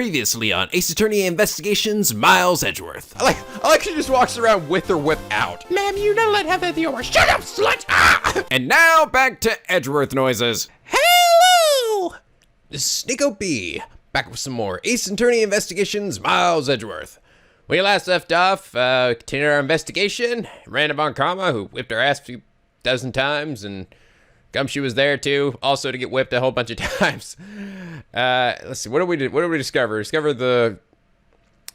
Previously on Ace Attorney Investigations, Miles Edgeworth. I like she just walks around with or without. Ma'am, you don't let have that the over. Shut up, slut! Ah! And now back to Edgeworth noises. Hello! This is NicoB, back with some more Ace Attorney Investigations, Miles Edgeworth. We last left off, continued our investigation. Ran upon Karma, who whipped our ass a few dozen times, and Gumshoe was there too, also to get whipped a whole bunch of times. Let's see, what did we discover? Discover the,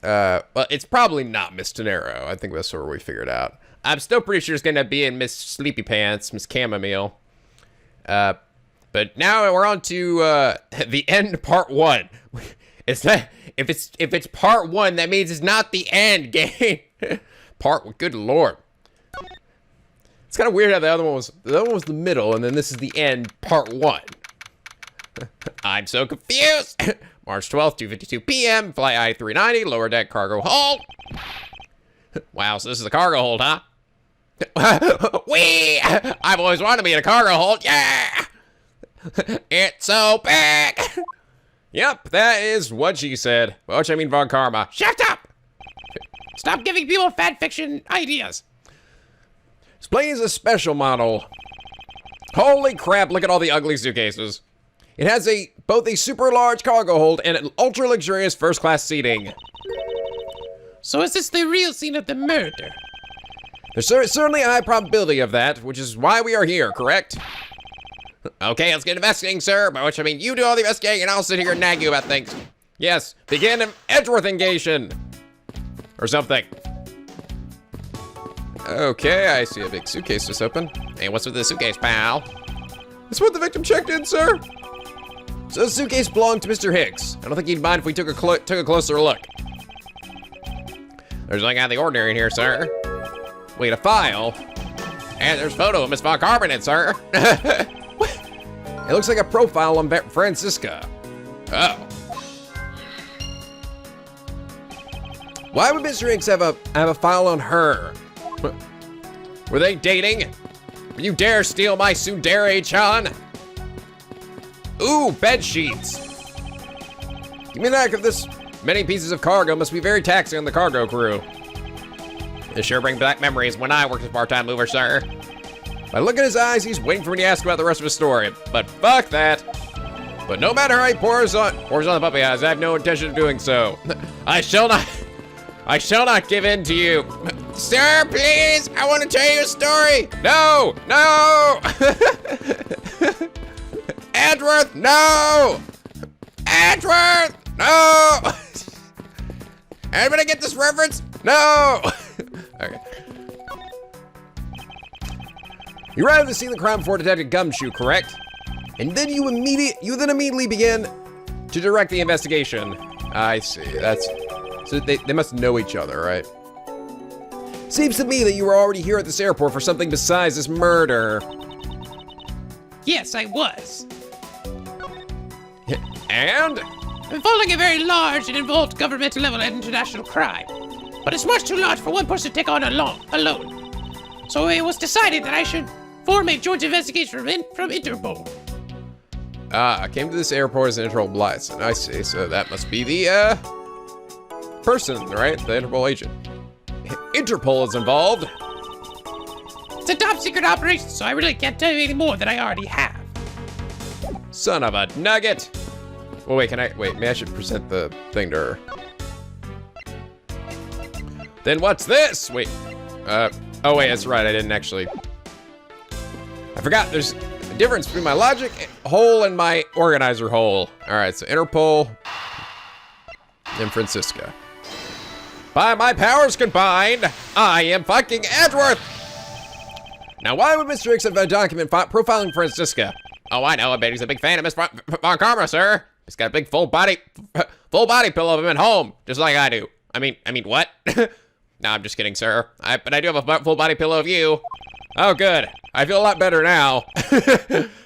well, it's probably not Miss Tenero. I think that's sort of what we figured out. I'm still pretty sure it's gonna be in Miss Sleepy Pants, Miss Chamomile. But now we're on to, the end, part one. It's not, if it's part one, that means it's not the end game. Good lord. It's kind of weird how the other one was the middle, and then this is the end, part one. I'm so confused. March 12th, 2:52 p.m., flight I-390, lower deck cargo hold. Wow, so this is a cargo hold, huh? Wee! I've always wanted to be in a cargo hold, yeah! It's so big! Yep, that is what she said. Which I mean Von Karma. Shut up! Stop giving people fan fiction ideas. This plane is a special model. Holy crap, look at all the ugly suitcases. It has both a super large cargo hold and an ultra luxurious first class seating. So is this the real scene of the murder? There's certainly a high probability of that, which is why we are here, correct? Okay, let's get investigating, sir. By which I mean you do all the investigating and I'll sit here and nag you about things. Yes, begin an Edgeworth engagement. Or something. Okay, I see a big suitcase just open. Hey, what's with the suitcase, pal? That's what the victim checked in, sir. So the suitcase belonged to Mr. Hicks. I don't think he'd mind if we took a closer look. There's nothing out of the ordinary in here, sir. We got a file. And there's a photo of Miss Von Karma in it, sir. It looks like a profile on Francisca. Oh. Why would Mr. Hicks have a file on her? Were they dating? You dare steal my tsundere-chan? Ooh, bed sheets. Give me that, if this many pieces of cargo must be very taxing on the cargo crew. This sure brings back memories when I worked as a part-time mover, sir. By looking at his eyes, he's waiting for me to ask about the rest of his story. But fuck that. But no matter how he pours on the puppy eyes, I have no intention of doing so. I shall not give in to you. Sir, please, I want to tell you a story. No, no. Edgeworth, no. Edgeworth, no. Anybody get this reference? No. Okay. You arrived at the scene of the crime before Detective Gumshoe, correct? And then you immediately begin to direct the investigation. I see. So they must know each other, right? Seems to me that you were already here at this airport for something besides this murder. Yes, I was. And? Involving a very large and involved governmental-level and international crime. But it's much too large for one person to take on alone. So it was decided that I should form a joint investigation from Interpol. I came to this airport as an Interpol license. I see, so that must be the, person, right? The Interpol agent. Interpol is involved. It's a top secret operation, so I really can't tell you any more than I already have. Son of a nugget. Well, wait, maybe I should present the thing to her. Then what's this? Wait, oh wait, that's right, I didn't actually. I forgot, there's a difference between my logic hole and my organizer hole. All right, so Interpol and Francisca. By my powers combined, I am fucking Edgeworth! Now, why would Mr. Hicks have a document profiling Francisca? Oh, I know, I bet he's a big fan of Miss Von Karma, sir. He's got a big full body pillow of him at home, just like I do. I mean, what? No, I'm just kidding, sir. But I do have a full body pillow of you. Oh, good. I feel a lot better now.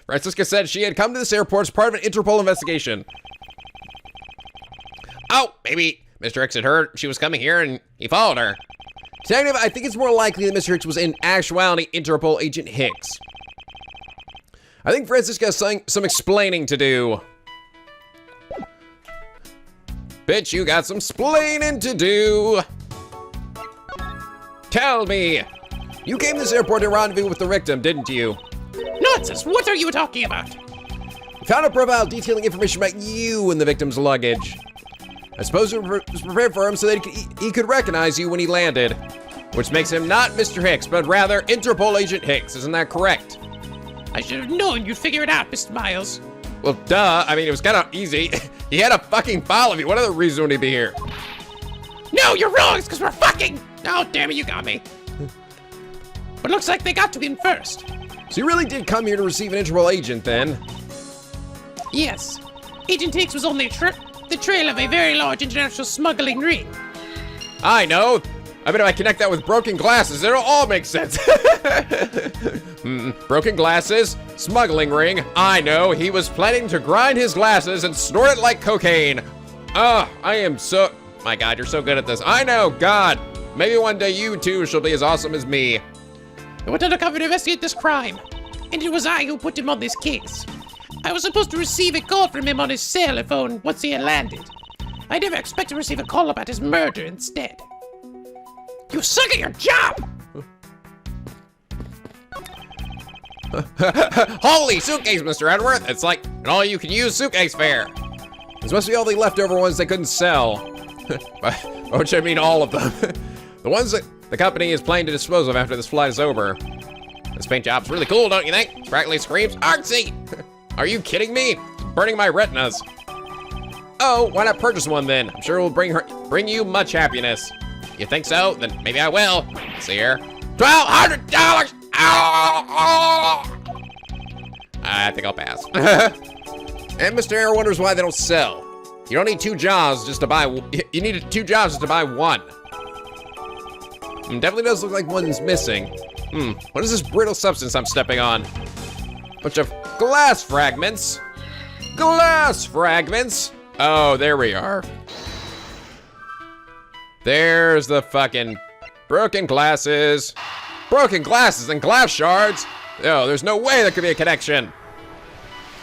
Francisca said she had come to this airport as part of an Interpol investigation. Oh, maybe Mr. Hicks had heard she was coming here and he followed her. Detective, I think it's more likely that Mr. Hicks was in actuality Interpol agent Hicks. I think Francisca has some explaining to do. Bitch, you got some splaining to do. Tell me, you came to this airport to rendezvous with the victim, didn't you? Nonsense! What are you talking about? We found a profile detailing information about you and the victim's luggage. I suppose it was prepared for him so that he could recognize you when he landed. Which makes him not Mr. Hicks, but rather Interpol Agent Hicks. Isn't that correct? I should have known you'd figure it out, Mr. Miles. Well, duh. I mean, it was kind of easy. He had a fucking file of you. What other reason would he be here? No, you're wrong. It's because we're fucking. Oh, damn it, you got me. But looks like they got to him first. So you really did come here to receive an Interpol agent, then? Yes. Agent Hicks was on the trail of a very large international smuggling ring. I know. I bet if I connect that with broken glasses, it'll all make sense. Broken glasses, smuggling ring. I know. He was planning to grind his glasses and snort it like cocaine. I am so... My God, you're so good at this. I know, God. Maybe one day you too shall be as awesome as me. I went undercover to investigate this crime, and it was I who put him on this case. I was supposed to receive a call from him on his cell phone once he had landed. I never expected to receive a call about his murder instead. You suck at your job! Holy suitcase, Mr. Edgeworth. It's like an all-you-can-use suitcase fair. This must be all the leftover ones they couldn't sell. Which I mean all of them. The ones that the company is planning to dispose of after this flight is over. This paint job's really cool, don't you think? Practically screams artsy. Are you kidding me? It's burning my retinas. Oh, why not purchase one then? I'm sure it will bring you much happiness. You think so? Then maybe I will. See here. $1,200! I think I'll pass. And Mr. Air wonders why they don't sell. You don't need two jobs just to buy. You need two jobs just to buy one. Definitely does look like one's missing. What is this brittle substance I'm stepping on? Bunch of glass fragments. Glass fragments. Oh, there we are. There's the fucking broken glasses. Broken glasses and glass shards. Oh, there's no way there could be a connection.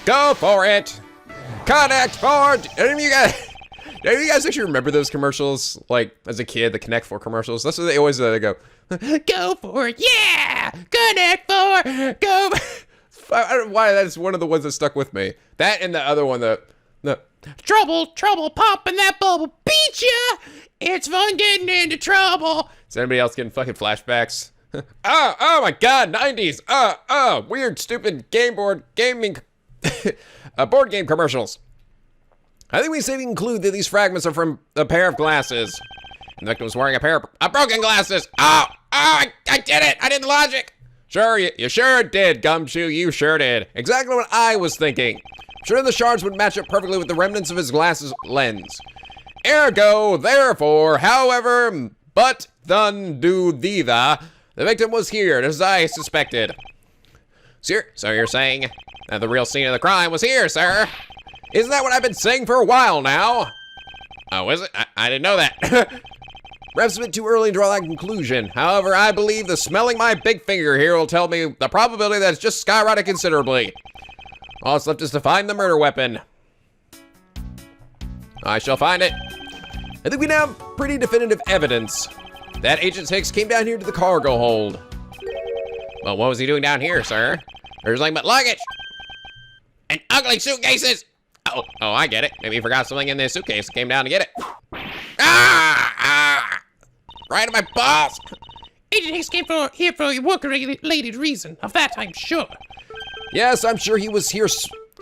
Go for it. Connect for. Any of you guys actually remember those commercials? Like, as a kid, the Connect 4 commercials? That's what they always they go. Go for it, yeah! Connect 4, go! I don't know why that's one of the ones that stuck with me. That and the other one, the Trouble, popping that bubble, beat ya! It's fun getting into trouble. Is anybody else getting fucking flashbacks? Oh my God, 90s. Weird, stupid board game commercials. I think we say we conclude that these fragments are from a pair of glasses. And the victim was wearing a pair of broken glasses. I did it. I did the logic. Sure, you sure did, Gumshoe. You sure did. Exactly what I was thinking. Sure, the shards would match up perfectly with the remnants of his glasses lens. Ergo, therefore, however, but then do thither, the victim was here, as I suspected. Sir, so you're saying that the real scene of the crime was here, sir? Isn't that what I've been saying for a while now? Oh, is it? I didn't know that. Perhaps a bit too early to draw that conclusion. However, I believe the smelling my big finger here will tell me the probability that it's just skyrocketed considerably. All that's left is to find the murder weapon. I shall find it. I think we now have pretty definitive evidence that Agent Hicks came down here to the cargo hold. Well, what was he doing down here, sir? There's like but luggage and ugly suitcases. Oh, I get it. Maybe he forgot something in this suitcase and came down to get it. Right in my balls. Agent Hicks came here for a work-related reason. Of that, I'm sure. Yes, I'm sure he was here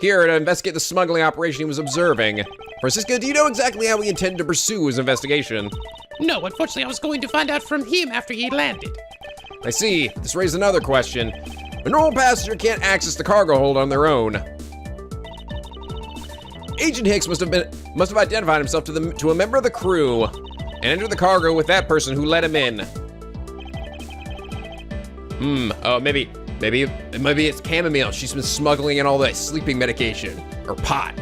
to investigate the smuggling operation he was observing. Francisco, do you know exactly how he intended to pursue his investigation? No, unfortunately, I was going to find out from him after he landed. I see. This raises another question. A normal passenger can't access the cargo hold on their own. Agent Hicks must have identified himself to a member of the crew and entered the cargo with that person who let him in. Oh, maybe it's chamomile. She's been smuggling in all that sleeping medication or pot.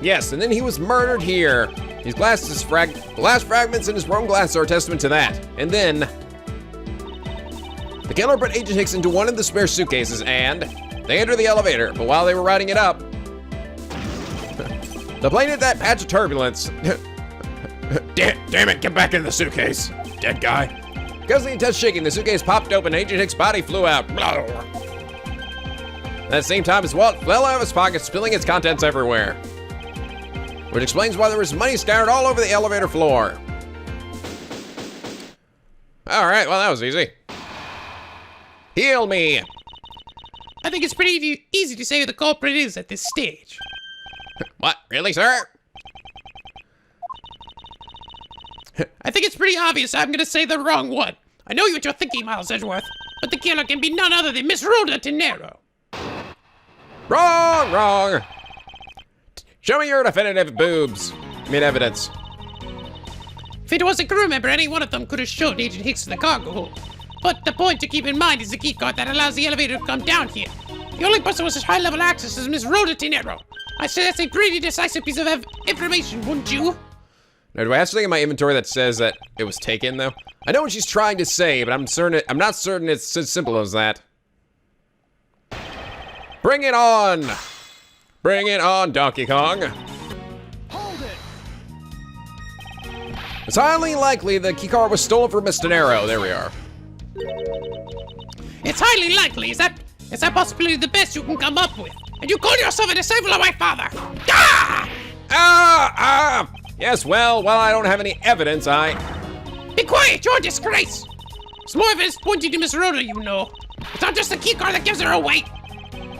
Yes, and then he was murdered here. His glass fragments in his wrong glass are a testament to that. And then the killer put Agent Hicks into one of the spare suitcases and they entered the elevator. But while they were riding it up, the plane hit that patch of turbulence. Damn it, get back in the suitcase, dead guy. Because of the intense shaking, the suitcase popped open, Agent Hick's body flew out. At the same time, his wallet fell out of his pocket, spilling its contents everywhere. Which explains why there was money scattered all over the elevator floor. Alright, well that was easy. Heal me! I think it's pretty easy to say who the culprit is at this stage. What, really, sir? I think it's pretty obvious I'm gonna say the wrong one. I know what you're thinking, Miles Edgeworth, but the killer can be none other than Miss Rhoda Tenero. Wrong! Show me your definitive boobs. Evidence. If it was a crew member, any one of them could have shown Agent Hicks the cargo hold. But the point to keep in mind is the keycard that allows the elevator to come down here. The only person with such high-level access is Miss Rhoda Tenero. I say that's a pretty decisive piece of information, wouldn't you? Now, do I have something in my inventory that says that it was taken, though? I know what she's trying to say, but I'm not certain it's as simple as that. Bring it on! Bring it on, Donkey Kong! Hold it! It's highly likely the keycard was stolen from Miss Tenero. There we are. It's highly likely. Is that possibly the best you can come up with? And you call yourself a disciple of my father? Ah! Yes, well, while I don't have any evidence, Be quiet, you're a disgrace! It's more evidence pointing to Miss Rhoda, you know. It's not just the keycard that gives her away.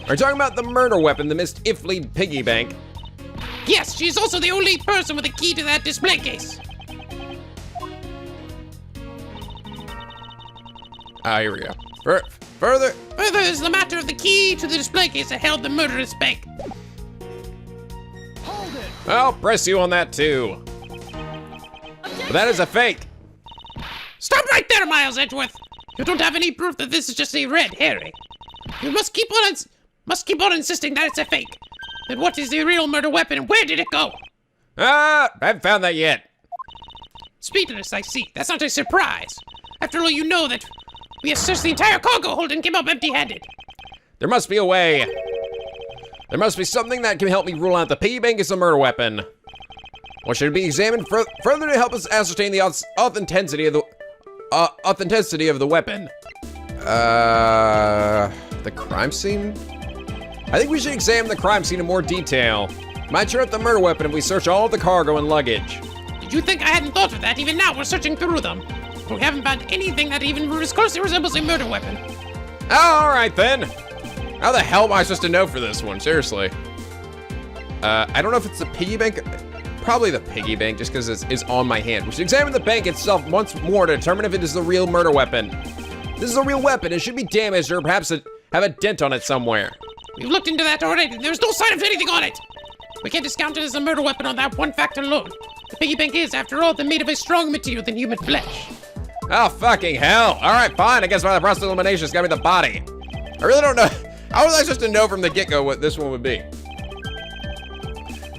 Are you talking about the murder weapon, the Miss Ifley piggy bank? Yes, she's also the only person with a key to that display case. Here we go. Further is the matter of the key to the display case that held the murderous bank. Hold it! I'll press you on that too. But that is a fake. Stop right there, Miles Edgeworth. You don't have any proof that this is just a red herring. You must keep on insisting that it's a fake. Then what is the real murder weapon and where did it go? I haven't found that yet. Speedless, I see. That's not a surprise. After all, you know that we have searched the entire cargo hold and came up empty-handed. There must be a way. There must be something that can help me rule out the piggy bank as a murder weapon. What should be examined further to help us ascertain the authenticity of the weapon? The crime scene? I think we should examine the crime scene in more detail. Might turn up the murder weapon if we search all of the cargo and luggage. Did you think I hadn't thought of that? Even now, we're searching through them. But we haven't found anything that even closely resembles a murder weapon. All right, then. How the hell am I supposed to know for this one? Seriously. I don't know if it's the piggy bank. Probably the piggy bank, just because it's on my hand. We should examine the bank itself once more to determine if it is the real murder weapon. This is a real weapon. It should be damaged or perhaps have a dent on it somewhere. We've looked into that already. There's no sign of anything on it. We can't discount it as a murder weapon on that one fact alone. The piggy bank is, after all, made of a stronger material than human flesh. Oh, fucking hell. All right, fine. I guess by the process of elimination, it's gotta be the body. I really don't know. How was I supposed to know from the get-go what this one would be?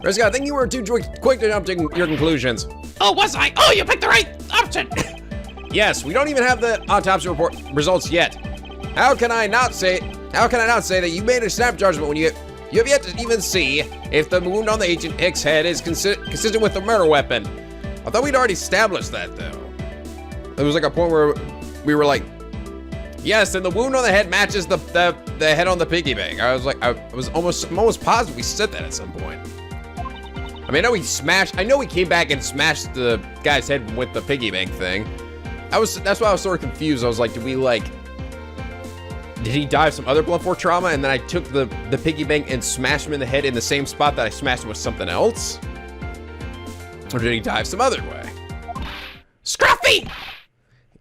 Rescott, I think you were too quick to jump to your conclusions. Oh, was I? Oh, you picked the right option. Yes, we don't even have the autopsy report results yet. How can I not say that you made a snap judgment when you have yet to even see if the wound on the Agent Hick's head is consistent with the murder weapon? I thought we'd already established that, though. There was like a point where we were like, yes, and the wound on the head matches the head on the piggy bank. I'm almost positive we said that at some point. I mean, I know we came back and smashed the guy's head with the piggy bank thing. That's why I was sort of confused. I was like, did he die of some other blunt force trauma? And then I took the piggy bank and smashed him in the head in the same spot that I smashed him with something else? Or did he die of some other way? Scruffy!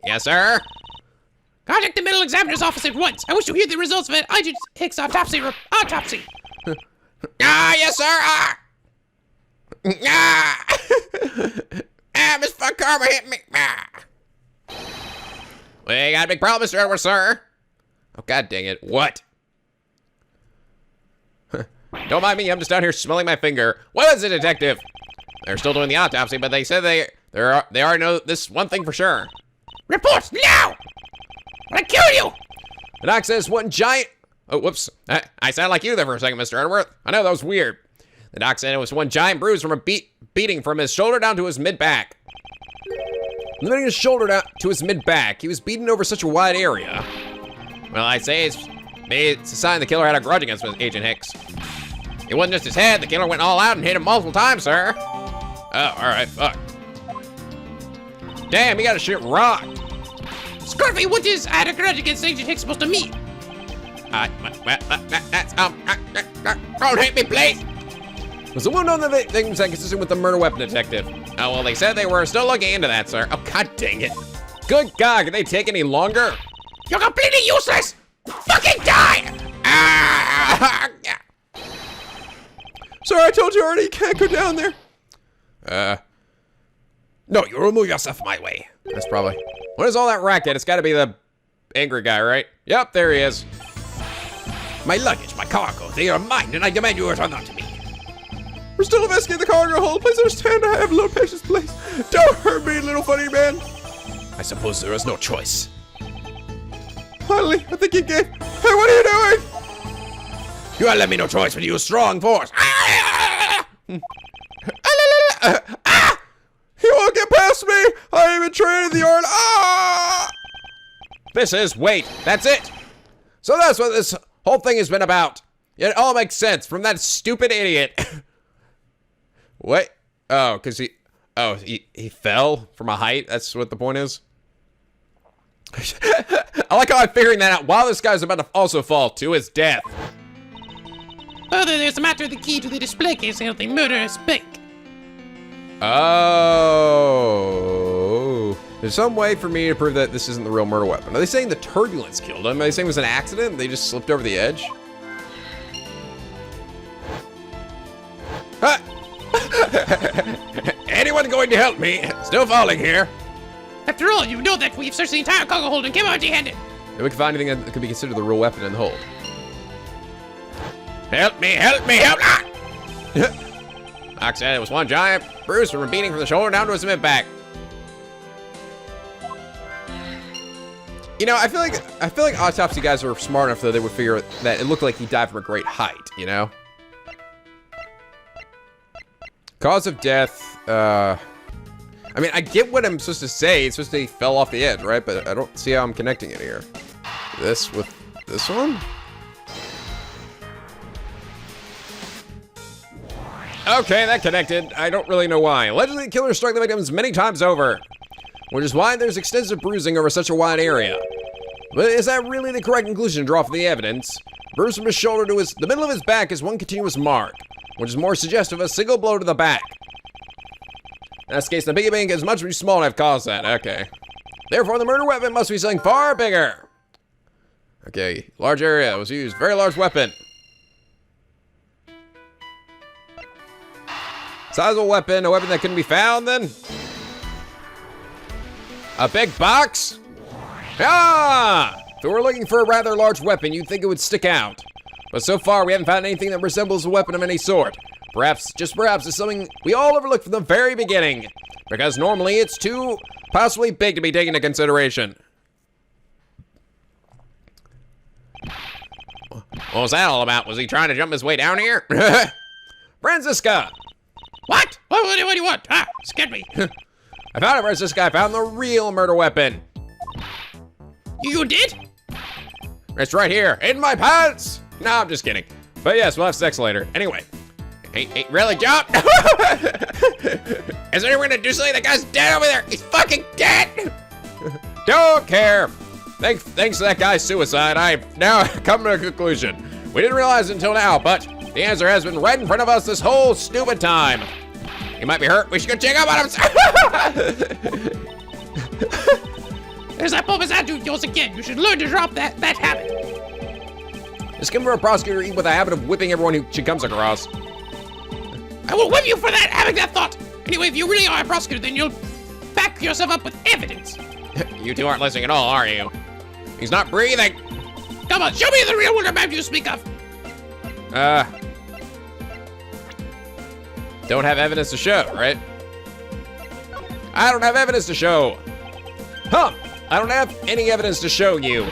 Yes, sir? Contact the medical examiner's office at once. I wish to hear the results of an Agent Hick's autopsy. Yes, sir. Miss Fuck Karma hit me. We got a big problem, Mr. Edgeworth, sir. Oh, god dang it. What? Don't mind me, I'm just down here smelling my finger. What is it, detective? They're still doing the autopsy, but they said they already know this one thing for sure. Reports now! I kill you! The doc says one giant... Oh, whoops. I sound like you there for a second, Mr. Edgeworth. I know, that was weird. The doc said it was one giant bruise from a beating from his shoulder down to his mid-back. Limiting his shoulder down to his mid-back, he was beaten over such a wide area. Well, I say it's a sign the killer had a grudge against Agent Hicks. It wasn't just his head. The killer went all out and hit him multiple times, sir. Oh, all right, fuck. Damn, he got a shit rocked. Scruffy, what is I had a grudge against Agent Hicks supposed to mean? Don't hit me, please. Was the wound on the victim consistent with the murder weapon detective? Oh, well, they said they were still looking into that, sir. Oh, god dang it. Good God, can they take any longer? You're completely useless! Fucking die! Sir, I told you already, you can't go down there. No, you remove yourself my way. That's probably. What is all that racket? It's gotta be the angry guy, right? Yep, there he is. My luggage, my cargo, they are mine, and I demand you return them to me. We're still investigating the cargo hold. Please understand, I have low patience, please. Don't hurt me, little funny man. I suppose there is no choice. Finally, I think he gave. Hey, what are you doing? You have left me no choice but to use strong force. He won't get past me! I even trained in the art. This is, wait, that's it. So that's what this whole thing has been about. It all makes sense from that stupid idiot. What? Oh, cause he fell from a height? That's what the point is? I like how I'm figuring that out while this guy's about to also fall to his death. Further, there's a matter of the key to the display case held the murderous bank. Oh. There's some way for me to prove that this isn't the real murder weapon. Are they saying the turbulence killed him? Are they saying it was an accident? They just slipped over the edge? Ah. Anyone going to help me? Still falling here. After all, you know that we've searched the entire cargo hold and came out empty-handed. If we can find anything that could be considered the real weapon in the hold. Help me, help me, help! Ah! Doc said it was one giant bruise from a beating from the shoulder down to his mid-back. You know, I feel like autopsy guys are smart enough that they would figure that it looked like he died from a great height, you know? Cause of death, I mean, I get what I'm supposed to say. It's supposed to say he fell off the edge, right? But I don't see how I'm connecting it here. This with this one? Okay, that connected. I don't really know why. Allegedly, the killer struck the victims many times over, which is why there's extensive bruising over such a wide area. But is that really the correct conclusion to draw from the evidence? Bruise from his shoulder to the middle of his back is one continuous mark, which is more suggestive of a single blow to the back. In this case, the piggy bank is much too small to have caused that. Okay. Therefore, the murder weapon must be something far bigger. Okay, large area was used. Very large weapon. Sizable weapon, a weapon that couldn't be found then? A big box? Ah! If we were looking for a rather large weapon, you'd think it would stick out. But so far, we haven't found anything that resembles a weapon of any sort. Perhaps, just perhaps, it's something we all overlooked from the very beginning. Because normally it's too possibly big to be taken into consideration. What was that all about? Was he trying to jump his way down here? Franziska! What? What do you want? Ah, scared me. I found it, Franziska. I found the real murder weapon. You did? It's right here, in my pants! No, I'm just kidding. But yes, we'll have sex later. Anyway. Hey, really, jump? Is anyone gonna do something? That guy's dead over there. He's fucking dead. Don't care. Thanks to that guy's suicide, I've now come to a conclusion. We didn't realize it until now, but the answer has been right in front of us this whole stupid time. He might be hurt. We should go check up on him. There's that pompous attitude yours again. You should learn to drop that habit. Just come for a prosecutor with a habit of whipping everyone who she comes across. I will whip you for that, having that thought. Anyway, if you really are a prosecutor, then you'll back yourself up with evidence. You two aren't listening at all, are you? He's not breathing. Come on, show me the real Wonder Man you speak of. Don't have evidence to show, right? I don't have evidence to show. Huh, I don't have any evidence to show you.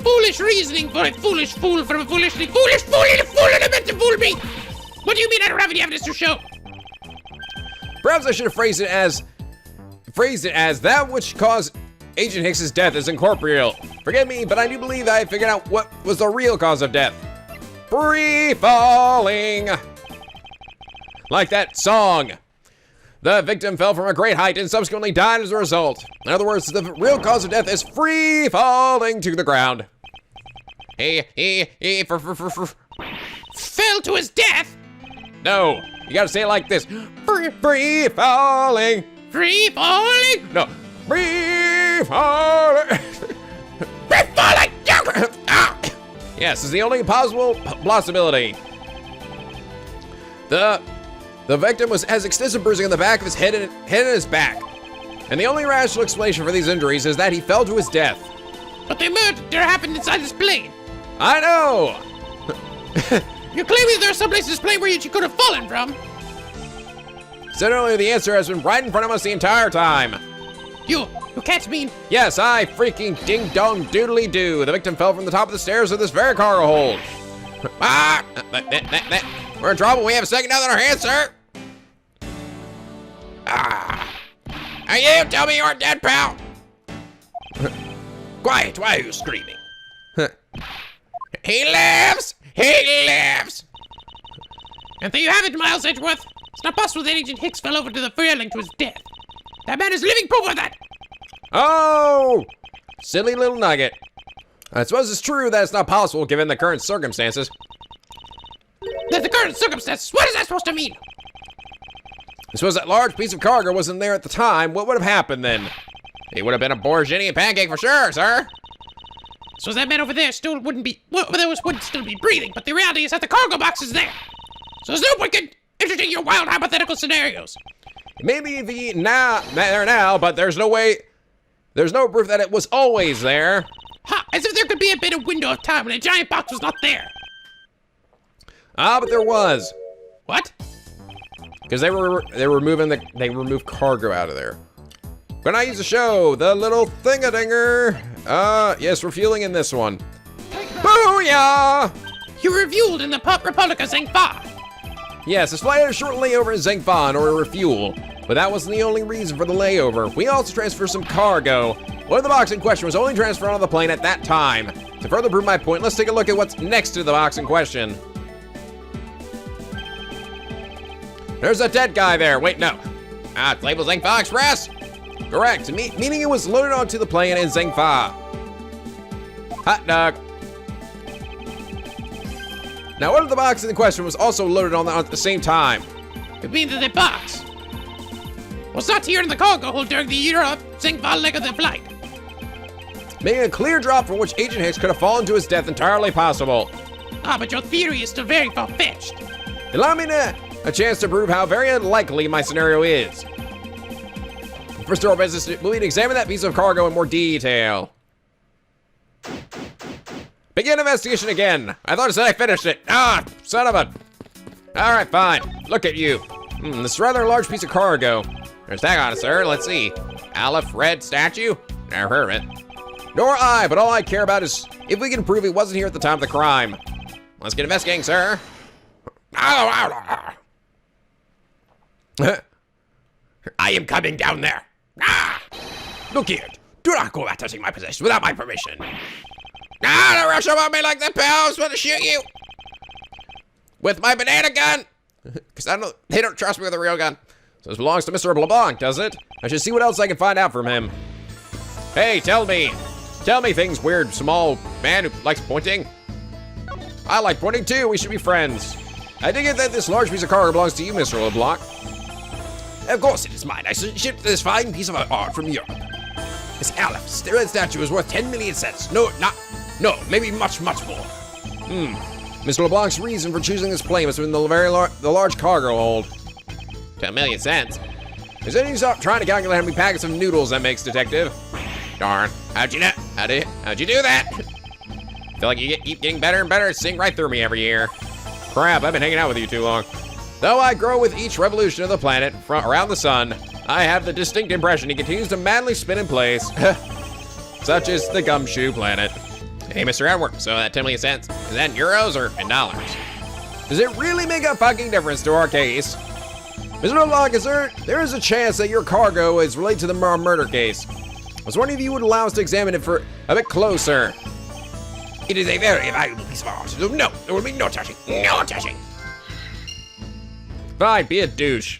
Foolish reasoning for a foolish fool from a foolishly foolish fool and a fool and a meant to fool me. What do you mean I don't have any evidence to show? Perhaps I should have phrased it as that which caused Agent Hicks's death is incorporeal. Forgive me, but I do believe I figured out what was the real cause of death. Free falling. Like that song. The victim fell from a great height and subsequently died as a result. In other words, the real cause of death is free falling to the ground. Fell to his death? No, you gotta say it like this. Free falling. Free falling? No, free falling. Free falling! Yes, is the only possible possibility. The victim has extensive bruising on the back of his head and his back. And the only rational explanation for these injuries is that he fell to his death. But the murder happened inside this plane. I know! You're claiming there's some place in this plane where you could have fallen from. Said earlier, the answer has been right in front of us the entire time. You catch me? Yes, I freaking ding-dong doodly-doo. The victim fell from the top of the stairs of this very cargo hold. Ah! We're in trouble. We have a second down on our hands, sir. Ah! Are you? Tell me you're dead, pal. Quiet, why are you screaming? He lives! He lives! And there you have it, Miles Edgeworth. It's not possible that Agent Hicks fell over to the failing to his death. That man is living proof of that. Oh! Silly little nugget. I suppose it's true that it's not possible given the current circumstances. That the current circumstances? What is that supposed to mean? I suppose that large piece of cargo wasn't there at the time. What would have happened then? He would have been a Borgini pancake for sure, sir. So that man over there still wouldn't still be breathing, but the reality is that the cargo box is there. So there's no point in entertaining your wild hypothetical scenarios. Maybe there now, but there's no proof that it was always there. Ha! As if there could be a bit of window of time when a giant box was not there. Ah, but there was. What? Because they removed cargo out of there. When I use the show, the little thingadinger. Yes, refueling in this one. Booyah! You refueled in the Republic of Zangfa. Yes, this flight had a short layover in Zangfa in order to refuel, but that wasn't the only reason for the layover. We also transferred some cargo. One of the box in question was only transferred on the plane at that time. To further prove my point, let's take a look at what's next to the box in question. There's a dead guy there. Wait, no. It's labeled Zangfa Express. Correct, meaning it was loaded onto the plane in Zangfa. Hot dog. Now, one of the boxes in question was also loaded on at the same time. It means that the box was not here in the cargo hold during the Zangfa leg of the flight. Making a clear drop from which Agent Hicks could have fallen to his death entirely possible. Ah, but your theory is still very far-fetched. Allow me a chance to prove how very unlikely my scenario is. First order of business, we'll need to examine that piece of cargo in more detail. Begin investigation again. I thought it said I finished it. Ah, son of a... All right, fine. Look at you. This rather large piece of cargo. There's tag on it, sir. Let's see. Aleph Red statue? Never heard of it. Nor I, but all I care about is if we can prove he wasn't here at the time of the crime. Let's get investigating, sir. I am coming down there. Look here. Do not go about touching my possessions without my permission. Don't rush about me like that, pal. I was about to shoot you. With my banana gun. Because they don't trust me with a real gun. So this belongs to Mr. LeBlanc, does it? I should see what else I can find out from him. Hey, tell me things, weird, small man who likes pointing. I like pointing too. We should be friends. I dig it that this large piece of cargo belongs to you, Mr. LeBlanc. Of course it is mine. I shipped this fine piece of art from Europe. This Aleph Red statue is worth 10 million cents. No, maybe much, much more. Mr. LeBlanc's reason for choosing this plane was in the large cargo hold. 10 million cents? Is any stop trying to calculate how many packets of noodles that makes, detective? Darn. How'd you know? How'd you do that? Feel like you keep getting better and better at seeing right through me every year. Crap, I've been hanging out with you too long. Though I grow with each revolution of the planet around the sun, I have the distinct impression he continues to madly spin in place. Such is the gumshoe planet. Hey, Mr. Edgeworth, so that 10 million cents, is that in euros or in dollars? Does it really make a fucking difference to our case? Mr. LeBlanc, there is a chance that your cargo is related to the murder case. I was wondering if you would allow us to examine it for a bit closer. It is a very valuable piece of art. So no, there will be no touching. No touching. Fine, be a douche.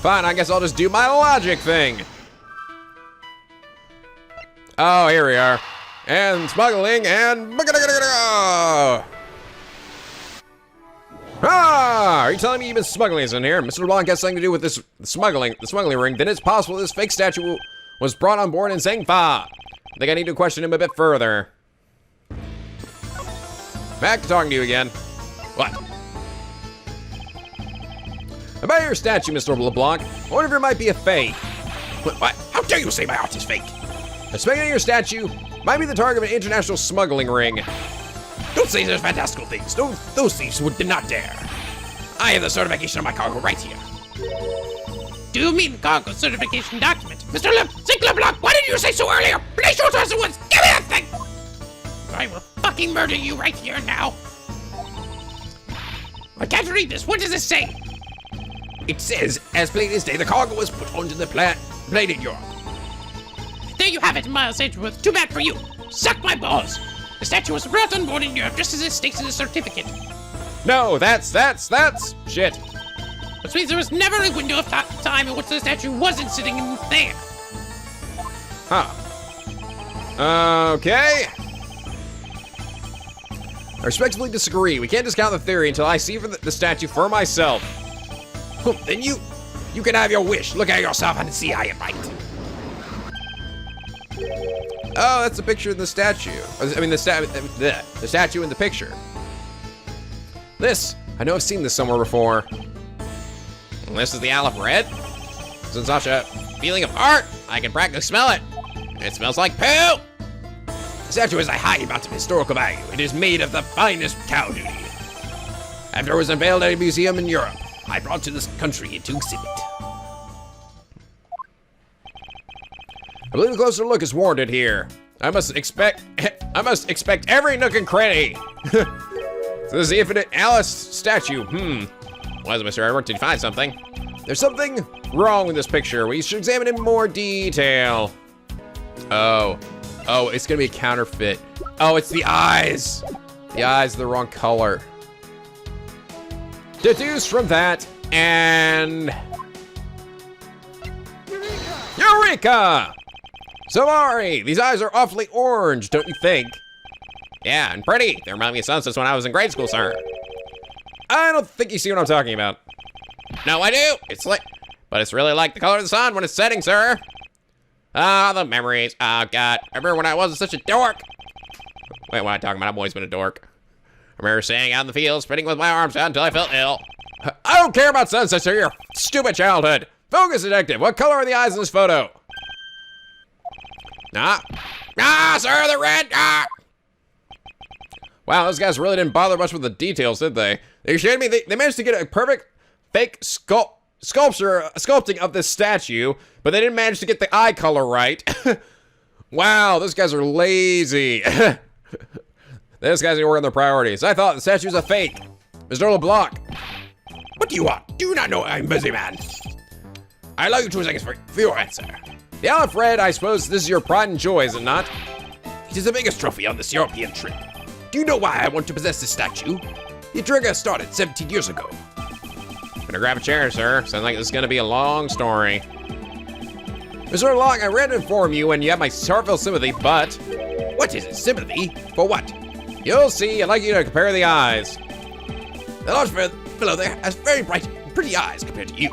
Fine, I guess I'll just do my logic thing. Oh, here we are. And smuggling and... Ah! Are you telling me you've been smuggling us in here? Mr. LeBlanc has something to do with this the smuggling ring. Then it's possible this fake statue was brought on board in Zhangfa. I think I need to question him a bit further. Back to talking to you again. What? About your statue, Mr. LeBlanc, I wonder if it might be a fake. What? How dare you say my art is fake? I suspect your statue might be the target of an international smuggling ring. Don't say those fantastical things. Those thieves would not dare. I have the certification of my cargo right here. Do you mean cargo certification document? Mr. LeBlanc, why did you say so earlier? Please show it to us at once. Give me that thing! I will fucking murder you right here now. I can't read this. What does it say? It says, as plain as day, the cargo was put onto the plane in Europe. There you have it, Miles Edgeworth. Too bad for you. Suck my balls. The statue was brought on board in Europe just as it states in the certificate. No, that's shit. Which means there was never a window of time in which the statue wasn't sitting in there. Huh. Okay. I respectfully disagree. We can't discount the theory until I see the statue for myself. Then you can have your wish. Look at yourself and see I am right. Oh, that's a picture of the statue. I mean, the statue in the picture. This, I know I've seen this somewhere before. This is the Aleph Red. It's in such a feeling of art, I can practically smell it. It smells like poo. The statue has a high amount of historical value. It is made of the finest cow duty. After it was unveiled at a museum in Europe, I brought to this country to exhibit. I believe a closer look is warranted here. I must expect every nook and cranny. So this is the infinite Alice statue. Was it, Mr. Edgeworth? Did you find something? There's something wrong with this picture. We should examine it in more detail. Oh, it's gonna be a counterfeit. Oh, it's the eyes. The eyes are the wrong color. Deduce from that, and... Eureka! Sorry, these eyes are awfully orange, don't you think? Yeah, and pretty. They remind me of sunsets when I was in grade school, sir. I don't think you see what I'm talking about. No, I do. But it's really like the color of the sun when it's setting, sir. Ah, the memories. Oh, God. I remember when I wasn't such a dork. Wait, what am I talking about? I've always been a dork. I remember staying out in the field, spinning with my arms out until I felt ill. I don't care about sunsets or your stupid childhood. Focus, detective. What color are the eyes in this photo? Sir, they're red. Wow, those guys really didn't bother much with the details, did they? They showed me they managed to get a perfect fake sculpting of this statue, but they didn't manage to get the eye color right. Wow, those guys are lazy. Those guys need to work on their priorities. I thought the statue was a fake. Mr. LeBlanc. What do you want? Do you not know I'm busy, man? I allow you 2 seconds for your answer. The Aleph Red, I suppose this is your pride and joy, is it not? It is the biggest trophy on this European trip. Do you know why I want to possess this statue? The trigger started 17 years ago. Better grab a chair, sir. Sounds like this is gonna be a long story. Mr. LeBlanc, I read to inform you and you have my heartfelt sympathy, but... What is it? Sympathy? For what? You'll see. I'd like you to compare the eyes. The large fellow there has very bright, pretty eyes compared to you.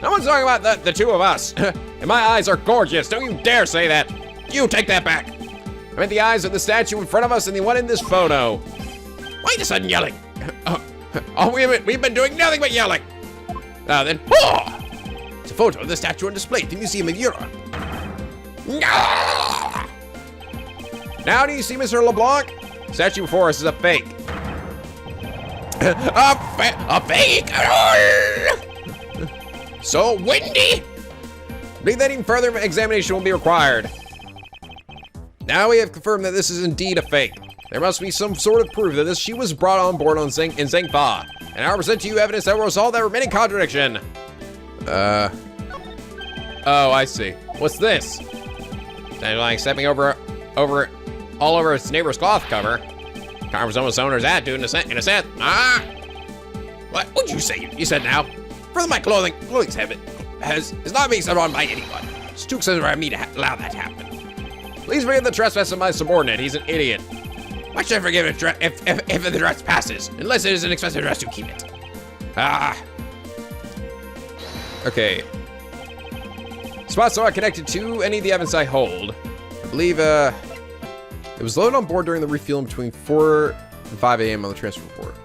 No one's talking about the two of us. And my eyes are gorgeous. Don't you dare say that. You take that back. I meant the eyes of the statue in front of us and the one in this photo. Why the sudden yelling? We've been doing nothing but yelling. Then, it's a photo of the statue on display at the Museum of Europe. Now do you see, Mr. LeBlanc? The statue before us is a fake. A fake? So windy? I believe that even further examination will be required. Now we have confirmed that this is indeed a fake. There must be some sort of proof that this she was brought on board in Zengfa. And I present to you evidence that will resolve that remaining contradiction. Oh, I see. What's this? Sounds like stepping all over its neighbor's cloth cover. Covers almost owner's attitude in a sense. Ah! What would you say? You said now? Further, my clothing's habit is not being set on by anyone. It's too expensive for me to allow that to happen. Please forgive the trespass of my subordinate. He's an idiot. Why should I forgive if the dress passes? Unless it is an expensive dress to keep it. Ah. Okay. Spots are connected to any of the evidence I hold. I believe, it was loaded on board during the refueling between 4 and 5 a.m. on the transfer report.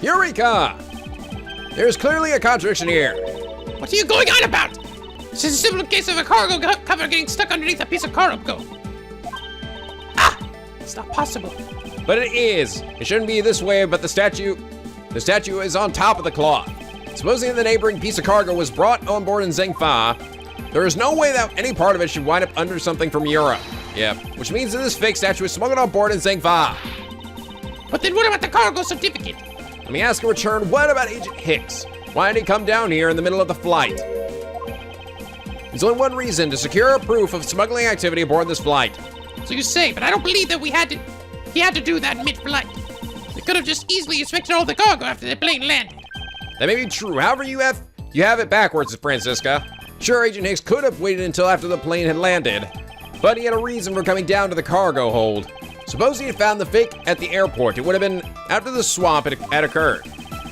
Eureka! There's clearly a contradiction here. What are you going on about? This is a simple case of a cargo cover getting stuck underneath a piece of cargo. Ah! It's not possible. But it is. It shouldn't be this way, but the statue is on top of the cloth. Supposing the neighboring piece of cargo was brought on board in Zengfa, there is no way that any part of it should wind up under something from Europe. Yeah, which means that this fake statue was smuggled on board in Zengfa. But then what about the cargo certificate? Let me ask in return, what about Agent Hicks? Why did he come down here in the middle of the flight? There's only one reason, to secure proof of smuggling activity aboard this flight. So you say, but I don't believe that he had to do that mid-flight. They could have just easily inspected all the cargo after the plane landed. That may be true. However, you have it backwards, Francisca. Sure, Agent Hicks could have waited until after the plane had landed, but he had a reason for coming down to the cargo hold. Suppose he had found the fake at the airport. It would have been after the swamp had occurred.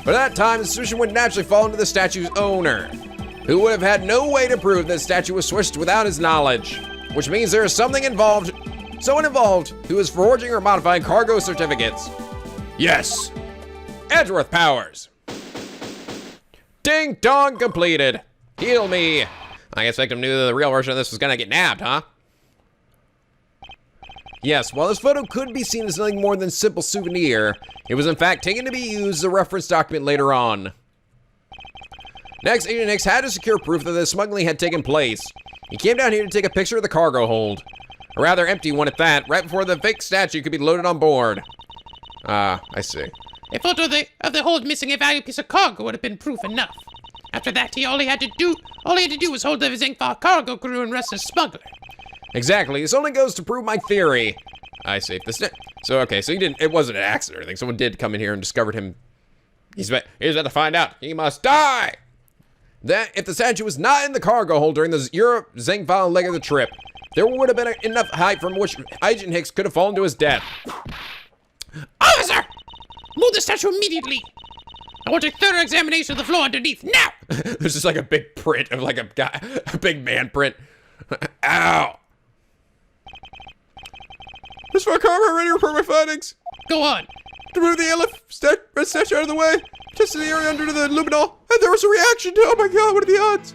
But at that time, the suspicion would naturally fall into the statue's owner, who would have had no way to prove that the statue was switched without his knowledge, which means there is someone involved who is forging or modifying cargo certificates. Yes, Edgeworth powers. Ding dong completed. Heal me. I guess victim knew that the real version of this was gonna get nabbed, huh? Yes, while this photo could be seen as nothing more than a simple souvenir, it was in fact taken to be used as a reference document later on. Next, Agent Hicks had to secure proof that the smuggling had taken place. He came down here to take a picture of the cargo hold. A rather empty one at that, right before the fake statue could be loaded on board. I see. A photo of the hold missing a valuable piece of cargo would have been proof enough. After that, all he had to do was hold the Zengfa cargo crew and arrest a smuggler. Exactly. This only goes to prove my theory. I see. It wasn't an accident or anything. Someone did come in here and discovered him. He's about to find out. He must die. That if the statue was not in the cargo hold during the Europe Zengfa leg of the trip, there would have been enough height from which Agent Hicks could have fallen to his death. Officer! Move the statue immediately! I want a thorough examination of the floor underneath, now! There's just like a big print of like a big man print. Ow! This far car ready to report my findings. Go on. To move the red statue out of the way, tested the area under the luminol, and there was a reaction. Oh my god, what are the odds?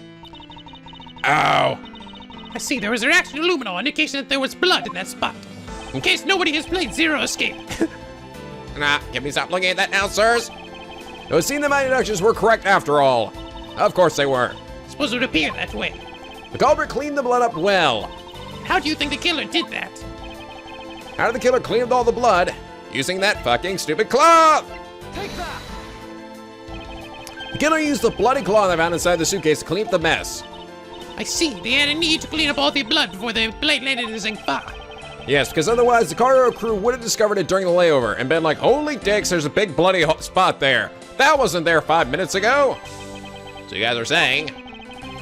Ow. I see, there was a reaction to luminol, indication that there was blood in that spot. In case nobody has played Zero Escape. Nah, can we stop looking at that now, sirs? It would seem that my deductions were correct after all. Of course they were. Suppose it would appear that way. The culprit cleaned the blood up well. How do you think the killer did that? How did the killer clean up all the blood? Using that fucking stupid cloth! Take that! The killer used the bloody cloth I found inside the suitcase to clean up the mess. I see, they had a need to clean up all the blood before the plane landed in Zengfa. Yes, because otherwise the cargo crew would have discovered it during the layover and been like, holy dicks, there's a big bloody spot there. That wasn't there 5 minutes ago. So you guys are saying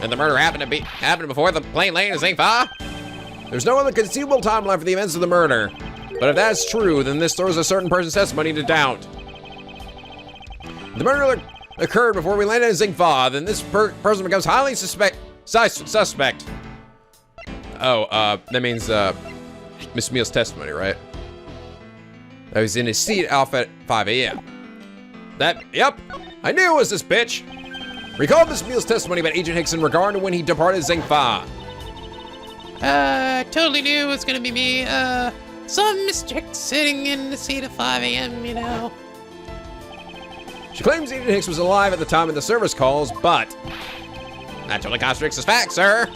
that the murder happened before the plane landed in Zengfa? There's no other conceivable timeline for the events of the murder. But if that's true, then this throws a certain person's testimony into doubt. If the murder occurred before we landed in Zengfa, then this person becomes highly suspect. Oh, that means, Miss Meal's testimony, right? I was in his seat off at 5 a.m. Yep, I knew it was this bitch. Recall Miss Meal's testimony about Agent Hicks in regard to when he departed Zengfa. Totally knew it was gonna be me. Some Mr. Hicks sitting in the seat at 5 a.m., you know. She claims Agent Hicks was alive at the time of the service calls, but that totally contradicts his facts, sir.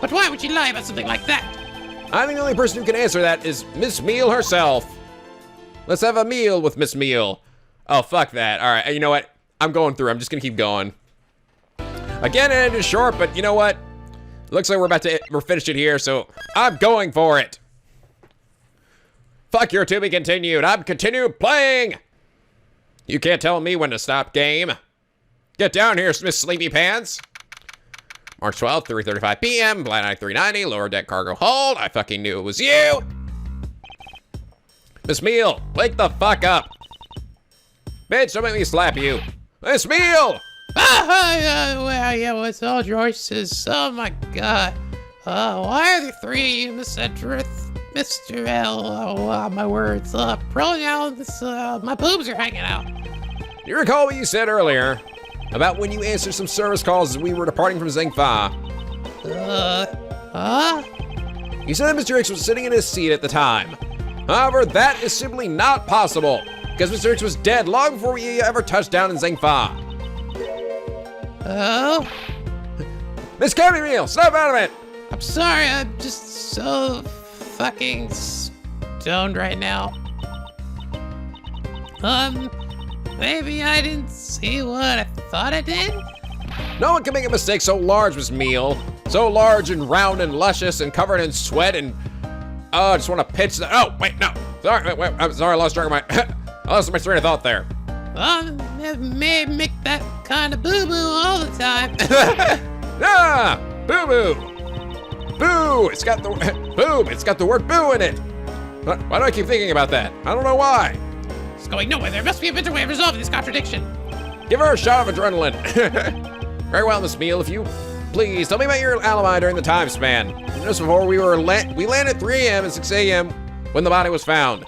But why would you lie about something like that? I think the only person who can answer that is Miss Meal herself. Let's have a meal with Miss Meal. Oh, fuck that. All right, you know what? I'm going through. I'm just gonna keep going. Again, it is short, but you know what? Looks like we're finished it here, so I'm going for it. Fuck your to be continued. I'm continuing playing. You can't tell me when to stop, game. Get down here, Miss Sleepy Pants. March 12th, 3:35 p.m. Blind Eye 390, lower deck cargo hold. I fucking knew it was you. Miss Meal, wake the fuck up. Bitch, don't make me slap you. Miss Meal! Well, yeah, what's all choices? Oh my god. Why are there three, Miss Edgeworth? Mr. L, my words, pronouns, my boobs are hanging out. Do you recall what you said earlier about when you answered some service calls as we were departing from Zengfa? You said that Mr. X was sitting in his seat at the time. However, that is simply not possible, because Mr. X was dead long before we ever touched down in Zengfa. Oh? Miss Cammy Meal, snap out of it! I'm sorry, I'm just so fucking stoned right now. Maybe I didn't see what I thought I did? No one can make a mistake so large, Miss Meal. So large and round and luscious and covered in sweat and... Oh, I just want to pitch that. Oh, wait, no. Sorry, wait, I'm sorry, I lost track of my... I lost my train of thought there. It may make that kind of boo-boo all the time. Ah, boo-boo. Boo, it's got the... Boob, it's got the word boo in it. Why do I keep thinking about that? I don't know why. It's going nowhere. There must be a better way of resolving this contradiction. Give her a shot of adrenaline. Very well, Miss Meal, if you please, tell me about your alibi during the time span. Just before we landed at 3 a.m. and 6 a.m. when the body was found.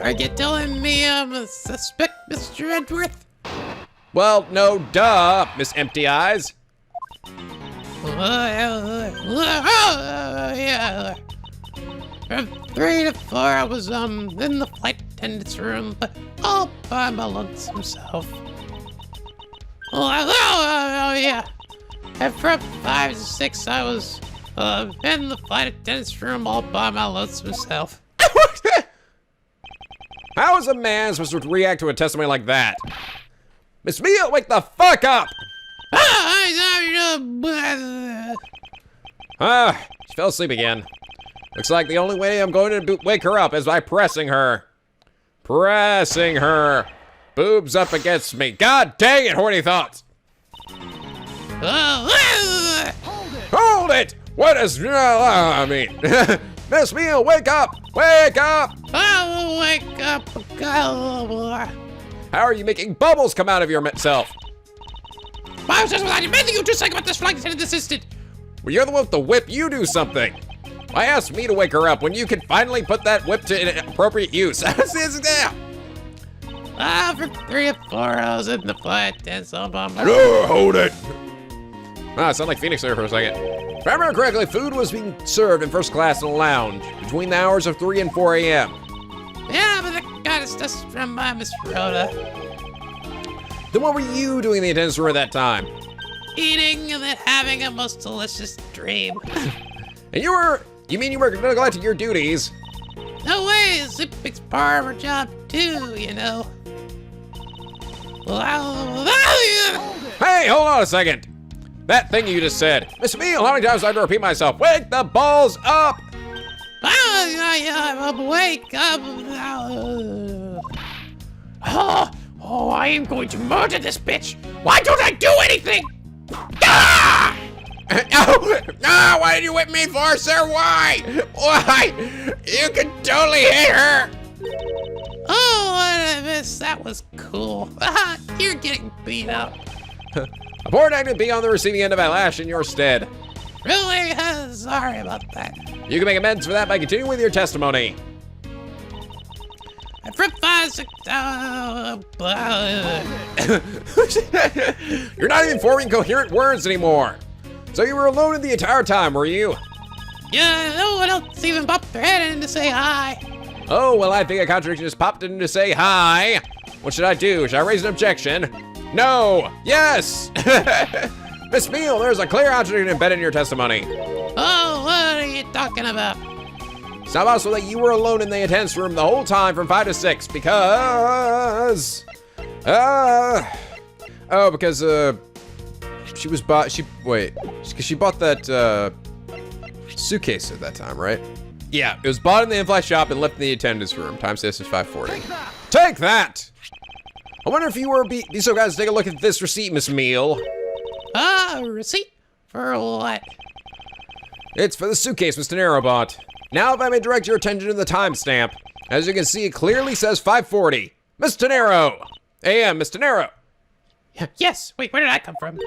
Are you telling me I'm a suspect, Mr. Edgeworth? Well, no, duh, Miss Empty Eyes. Yeah. From 3 to 4, I was in the flight attendant's room, but all by my lonesome self. Yeah. And from 5 to 6, I was in the flight attendant's room all by my lonesome self. How is a man supposed to react to a testimony like that? Miss Meal, wake the fuck up! She fell asleep again. Looks like the only way I'm going to wake her up is by pressing her. Pressing her. Boobs up against me. God dang it, horny thoughts. Hold it! What is... I mean... Miss Meal, wake up! Wake up! Oh, wake up. How are you making bubbles come out of your self? I was just demanding you do something about this flight attendant assistant. Well, you're the one with the whip. You do something. Why ask me to wake her up when you can finally put that whip to appropriate use? From 3 to 4, I was in the flight attendant's all by myself. No, hold it. I sound like Phoenix there for a second. If I remember correctly, food was being served in first class in a lounge between the hours of 3 and 4 a.m. Yeah, but that kind of stuff's from my Miss Rhoda. Then what were you doing in the attendance room at that time? Eating and then having a most delicious dream. And you mean you were neglecting your duties? No way, Zippic's part of our job too, you know. Hey, hold on a second. That thing you just said. Miss Meal, how many times do I have to repeat myself? Wake the balls up! Wake up! Oh, I am going to murder this bitch! Why don't I do anything? Ah! No, why did you whip me for, sir? Why? Why? You can totally hit her! Oh, what I missed. That was cool. You're getting beat up. A poor night to be on the receiving end of a lash in your stead. Really? Sorry about that. You can make amends for that by continuing with your testimony. From 5 6 You're not even forming coherent words anymore. So you were alone the entire time, were you? Yeah, no one else even popped their head in to say hi. Oh, well, I think a contradiction just popped in to say hi. What should I do? Should I raise an objection? No! Yes! Miss Meal, there's a clear contradiction embedded in your testimony. Oh, what do you you talking about? It's not possible that you were alone in the attendance room the whole time from 5 to 6 because... because she bought that suitcase at that time, right? Yeah, it was bought in the in-flight shop and left in the attendance room. Time status is 5:40. Take that! I wonder if you were be so guys, take a look at this receipt, Miss Meal. Receipt? For what? It's for the suitcase Mr. Nero bought. Now if I may direct your attention to the timestamp. As you can see, it clearly says 5:40. Mr. Nero! AM, Mr. Nero! Yes, wait, where did I come from?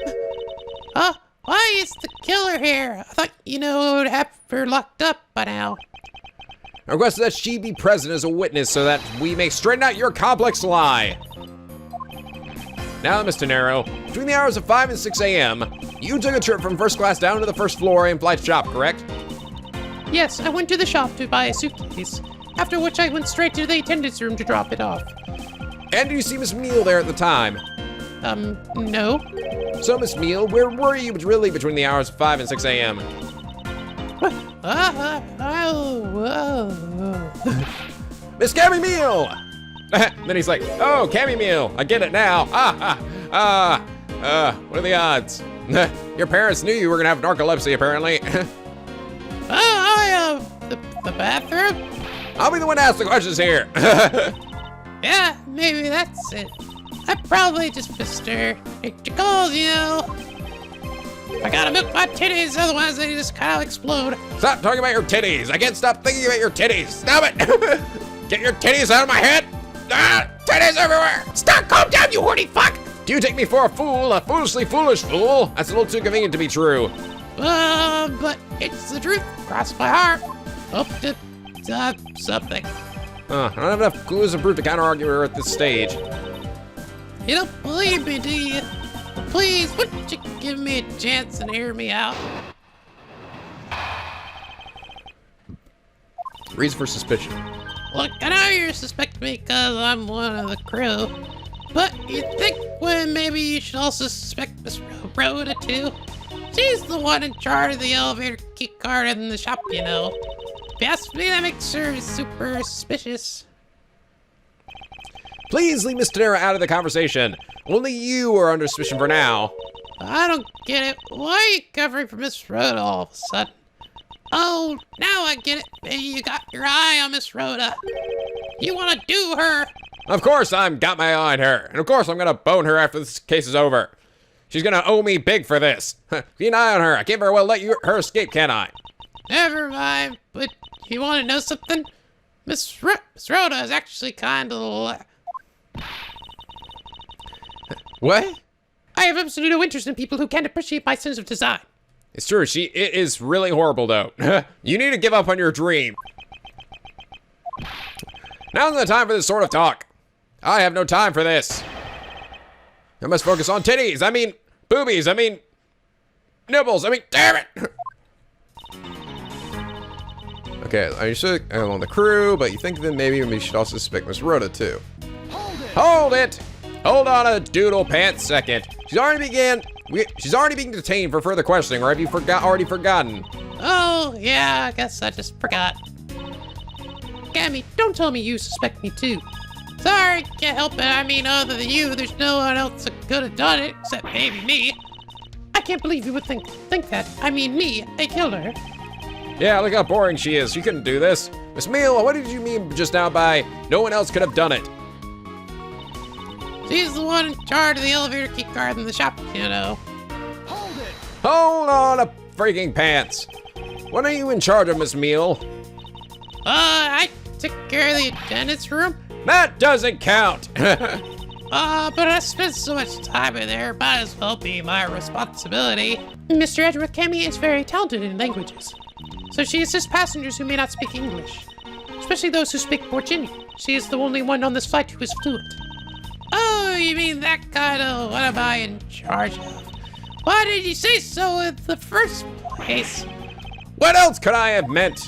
Why is the killer here? I thought, would have her locked up by now. I request that she be present as a witness so that we may straighten out your complex lie. Now, Mr. Nero, between the hours of 5 and 6 a.m., you took a trip from first class down to the first floor in-flight shop, correct? Yes, I went to the shop to buy a suitcase, after which I went straight to the attendance room to drop it off. And do you see Miss Meal there at the time? No. So, Miss Meal, where were you really between the hours of 5 and 6 a.m.? Miss Cammy Meal! Then he's like, oh, Cammy Meal, I get it now. What are the odds? Your parents knew you were gonna have narcolepsy, apparently. The bathroom? I'll be the one to ask the questions here. Yeah, maybe that's it. I probably just missed her. It tickles, I gotta milk my titties, otherwise they just kind of explode. Stop talking about your titties. I can't stop thinking about your titties. Stop it. Get your titties out of my head. Titties everywhere. Stop, calm down, you horny fuck! Do you take me for a fool? A foolishly foolish fool? That's a little too convenient to be true. But it's the truth. Cross my heart. Hope to something. I don't have enough clues to prove to counter-argue her at this stage. You don't believe me, do you? Please, wouldn't you give me a chance and hear me out? Reason for suspicion. Look, I know you suspect me because I'm one of the crew, but you think maybe you should also suspect Miss Rhoda too? She's the one in charge of the elevator key card in the shop, If you ask me, that makes her super suspicious. Please leave Mr. Nero out of the conversation. Only you are under suspicion for now. I don't get it. Why are you covering for Miss Rhoda all of a sudden? Oh, now I get it. Maybe you got your eye on Miss Rhoda. You want to do her. Of course I've got my eye on her. And of course I'm going to bone her after this case is over. She's going to owe me big for this. Keep an eye on her. I can't very well let her escape, can I? Never mind. But you want to know something? Miss Rhoda is actually kind of... What? I have absolutely no interest in people who can't appreciate my sense of design. It's true, it is really horrible though. You need to give up on your dream. Now's the time for this sort of talk. I have no time for this. I must focus on titties, I mean boobies, I mean nibbles, I mean damn it. Okay, I should on the crew, but you think that maybe we should also suspect Miss Rhoda too. Hold it! Hold on a doodle pants second. She's already being detained for further questioning, or have you already forgotten? Oh, yeah, I guess I just forgot. Cammy, don't tell me you suspect me too. Sorry, can't help it. I mean, other than you, there's no one else that could have done it, except maybe me. I can't believe you would think that. I mean, me, I killed her. Yeah, look how boring she is. She couldn't do this. Miss Meal, what did you mean just now by no one else could have done it? She's the one in charge of the elevator key card in the shop, Hold it! Hold on a freaking pants. What are you in charge of, Miss Meal? I took care of the attendance room. That doesn't count. But I spent so much time in there, might as well be my responsibility. Mr. Edgeworth, Cammy is very talented in languages. So she assists passengers who may not speak English, especially those who speak Borginian. She is the only one on this flight who is fluent. Oh, you mean that kind of what am I in charge of? Why did you say so in the first place? What else could I have meant?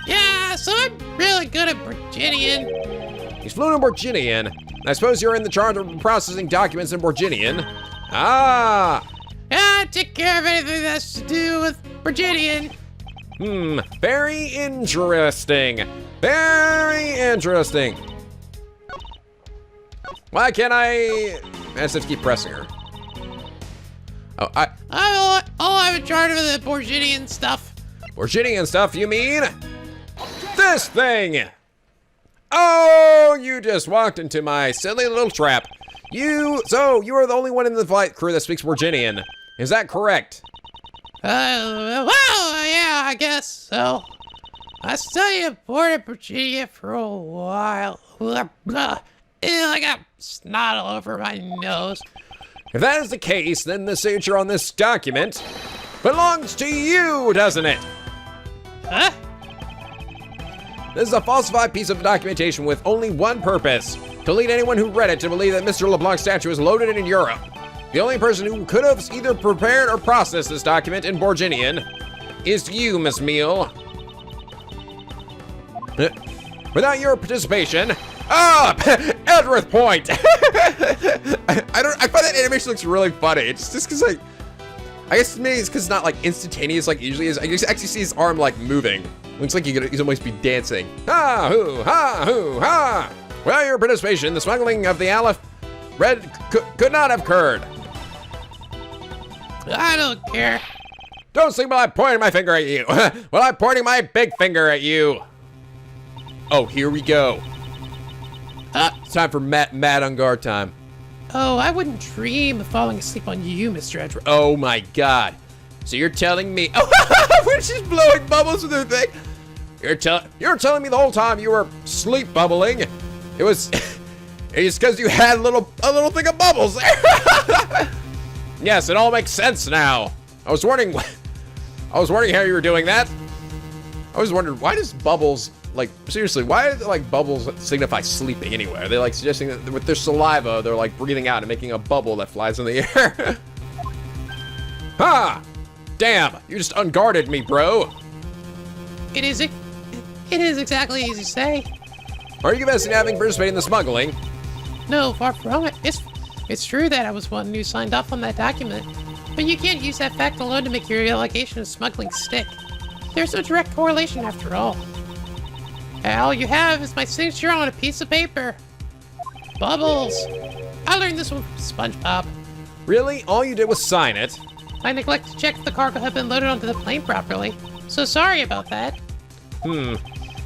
Yeah, so I'm really good at Borginian. He's fluent in Borginian. I suppose you're in the charge of processing documents in Borginian. Ah! Yeah, I take care of anything that has to do with Borginian. Very interesting. Very interesting. Why can't I just have to keep pressing her? Oh, I'm in charge of the Borginian stuff. Borginian stuff, you mean? This thing! Oh, you just walked into my silly little trap. So you are the only one in the flight crew that speaks Borginian. Is that correct? Well, yeah, I guess so. I studied aboard at Virginia for a while. I got snot all over my nose. If that is the case, then the signature on this document belongs to you, doesn't it? Huh? This is a falsified piece of documentation with only one purpose: to lead anyone who read it to believe that Mr. LeBlanc's statue is loaded in Europe. The only person who could have either prepared or processed this document in Borginian is you, Miss Meal. Without your participation, Edgeworth point. I find that animation looks really funny. It's just because, like, I guess maybe it's because it's not like instantaneous like it usually is. I just actually see his arm like moving. Looks like he's almost be dancing. Ha hoo ha hoo ha. Without your participation, the smuggling of the Aleph Red could not have occurred. I don't care. Don't sleep while I'm pointing my finger at you. While I'm pointing my big finger at you. Oh, here we go. It's time for Mad on guard time. Oh, I wouldn't dream of falling asleep on you, Mr. Edgeworth. Oh my God. So you're telling me, oh, when she's blowing bubbles with her thing. You're telling me the whole time you were sleep bubbling. It's because you had a little thing of bubbles there. Yes, it all makes sense now. I was wondering how you were doing that. I was wondering, why does bubbles, like, seriously, why do like bubbles signify sleeping anyway? Are they like suggesting that with their saliva, they're like breathing out and making a bubble that flies in the air? Ha! Damn, you just unguarded me, bro. It is exactly as you say. Are you confessing to having participated in the smuggling? No, far from it. It's true that I was one who signed off on that document, but you can't use that fact alone to make your allegation of smuggling stick. There's no direct correlation after all. All you have is my signature on a piece of paper. Bubbles. I learned this one from SpongeBob. Really? All you did was sign it? I neglected to check if the cargo had been loaded onto the plane properly. So sorry about that. It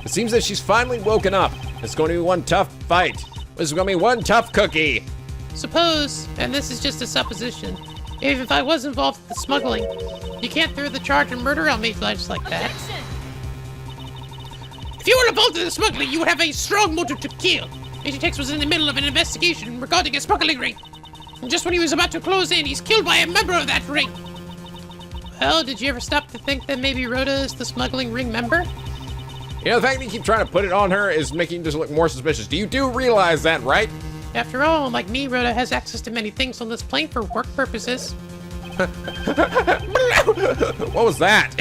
seems that she's finally woken up. It's going to be one tough fight. This is going to be one tough cookie. Suppose, and this is just a supposition, if I was involved with the smuggling, you can't throw the charge of murder on me just like that. If you were involved in the smuggling, you would have a strong motive to kill. Agent X was in the middle of an investigation regarding a smuggling ring. And just when he was about to close in, he's killed by a member of that ring. Well, did you ever stop to think that maybe Rhoda is the smuggling ring member? You know, the fact that you keep trying to put it on her is making this look more suspicious. You do realize that, right? After all, like me, Rhoda has access to many things on this plane for work purposes. What was that?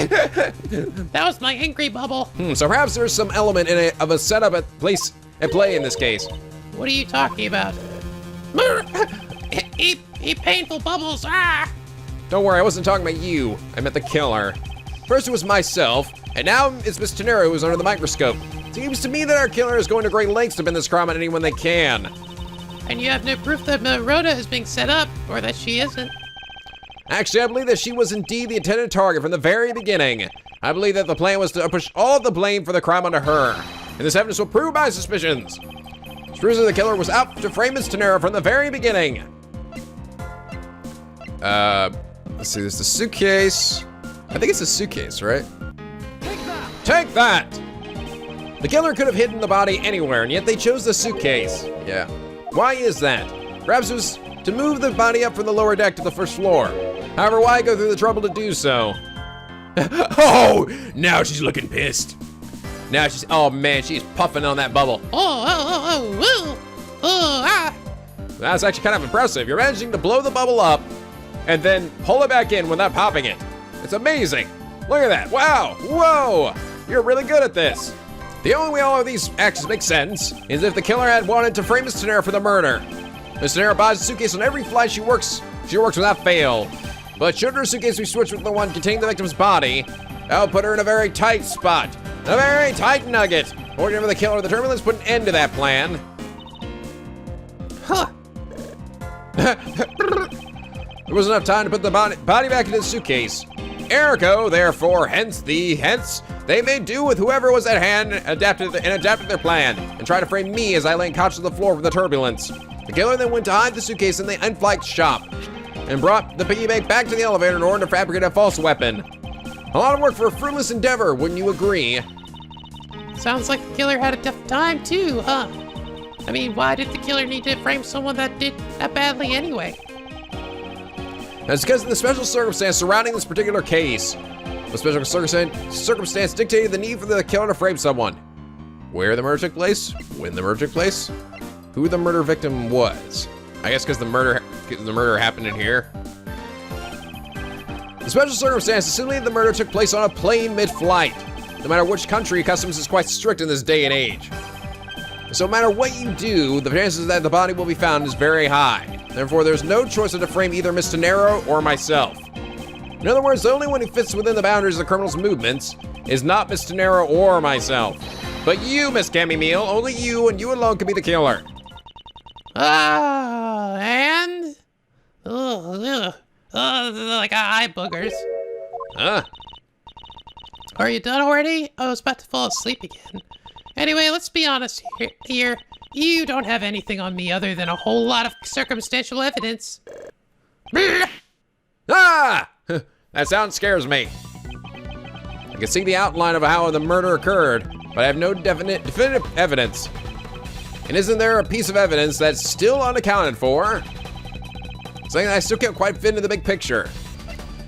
That was my angry bubble. So perhaps there's some element of a setup at play in this case. What are you talking about? Eat painful bubbles. Ah! Don't worry, I wasn't talking about you. I meant the killer. First it was myself, and now it's Miss Tenero who's under the microscope. Seems to me that our killer is going to great lengths to pin this crime on anyone they can. And you have no proof that Rhoda is being set up, or that she isn't. Actually, I believe that she was indeed the intended target from the very beginning. I believe that the plan was to push all of the blame for the crime onto her. And this evidence will prove my suspicions. It proves that the killer was out to frame Miss Tenero from the very beginning. Let's see, there's the suitcase. I think it's a suitcase, right? Take that! The killer could have hidden the body anywhere, and yet they chose the suitcase. Yeah. Why is that? Perhaps it was to move the body up from the lower deck to the first floor. However, why go through the trouble to do so? Oh, now she's looking pissed. Now she's, oh man, she's puffing on that bubble. That's actually kind of impressive. You're managing to blow the bubble up and then pull it back in without popping it. It's amazing. Look at that. Wow. Whoa. You're really good at this. The only way all of these actions make sense is if the killer had wanted to frame Miss Tenero for the murder. Miss Tenero buys a suitcase on every flight she works without fail. But should her suitcase be switched with the one containing the victim's body, That'll put her in a very tight spot. A very tight nugget. Fortunately for the killer, the turbulence put an end to that plan. Huh. There wasn't enough time to put the body back into the suitcase. Ergo, therefore, hence they made do with whoever was at hand and adapted their plan and tried to frame me as I lay unconscious on the floor from the turbulence. The killer then went to hide the suitcase in the unflagged shop and brought the piggy bank back to the elevator in order to fabricate a false weapon. A lot of work for a fruitless endeavor, wouldn't you agree? Sounds like the killer had a tough time too, huh? I mean, why did the killer need to frame someone that did that badly anyway? That's because of the special circumstance surrounding this particular case. The special circumstance dictated the need for the killer to frame someone. Where the murder took place, when the murder took place, who the murder victim was. I guess because the murder happened in here. The special circumstance is simply that the murder took place on a plane mid-flight. No matter which country, customs is quite strict in this day and age. So no matter what you do, the chances that the body will be found is very high. Therefore, there's no choice but to frame either Mr. Nero or myself. In other words, the only one who fits within the boundaries of the criminal's movements is not Mr. Nero or myself, but you, Miss Cammy. Only you and you alone can be the killer. And? Like eye boogers. Huh? Are you done already? I was about to fall asleep again. Anyway, let's be honest here. You don't have anything on me other than a whole lot of circumstantial evidence. Ah! That sound scares me. I can see the outline of how the murder occurred, but I have no definitive evidence. And isn't there a piece of evidence that's still unaccounted for? Something that I still can't quite fit into the big picture.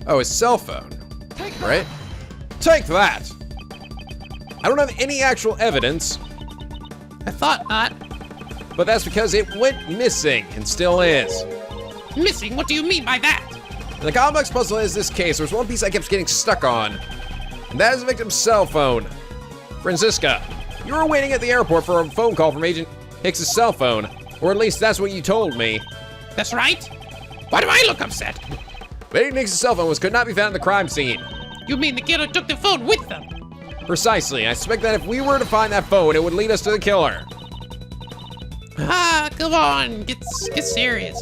Oh, his cell phone. Right? Take that! I don't have any actual evidence, I thought not. but that's because it went missing and still is. Missing? What do you mean by that? And the complex puzzle is this case. There's one piece I kept getting stuck on, and that is the victim's cell phone. Francisca, you were waiting at the airport for a phone call from Agent Hicks's cell phone, or at least that's what you told me. That's right. Why do I look upset? But Agent Hicks's cell phone could not be found at the crime scene. You mean the killer took the phone with them? Precisely. I suspect that if we were to find that phone, it would lead us to the killer. Ah, come on, get serious.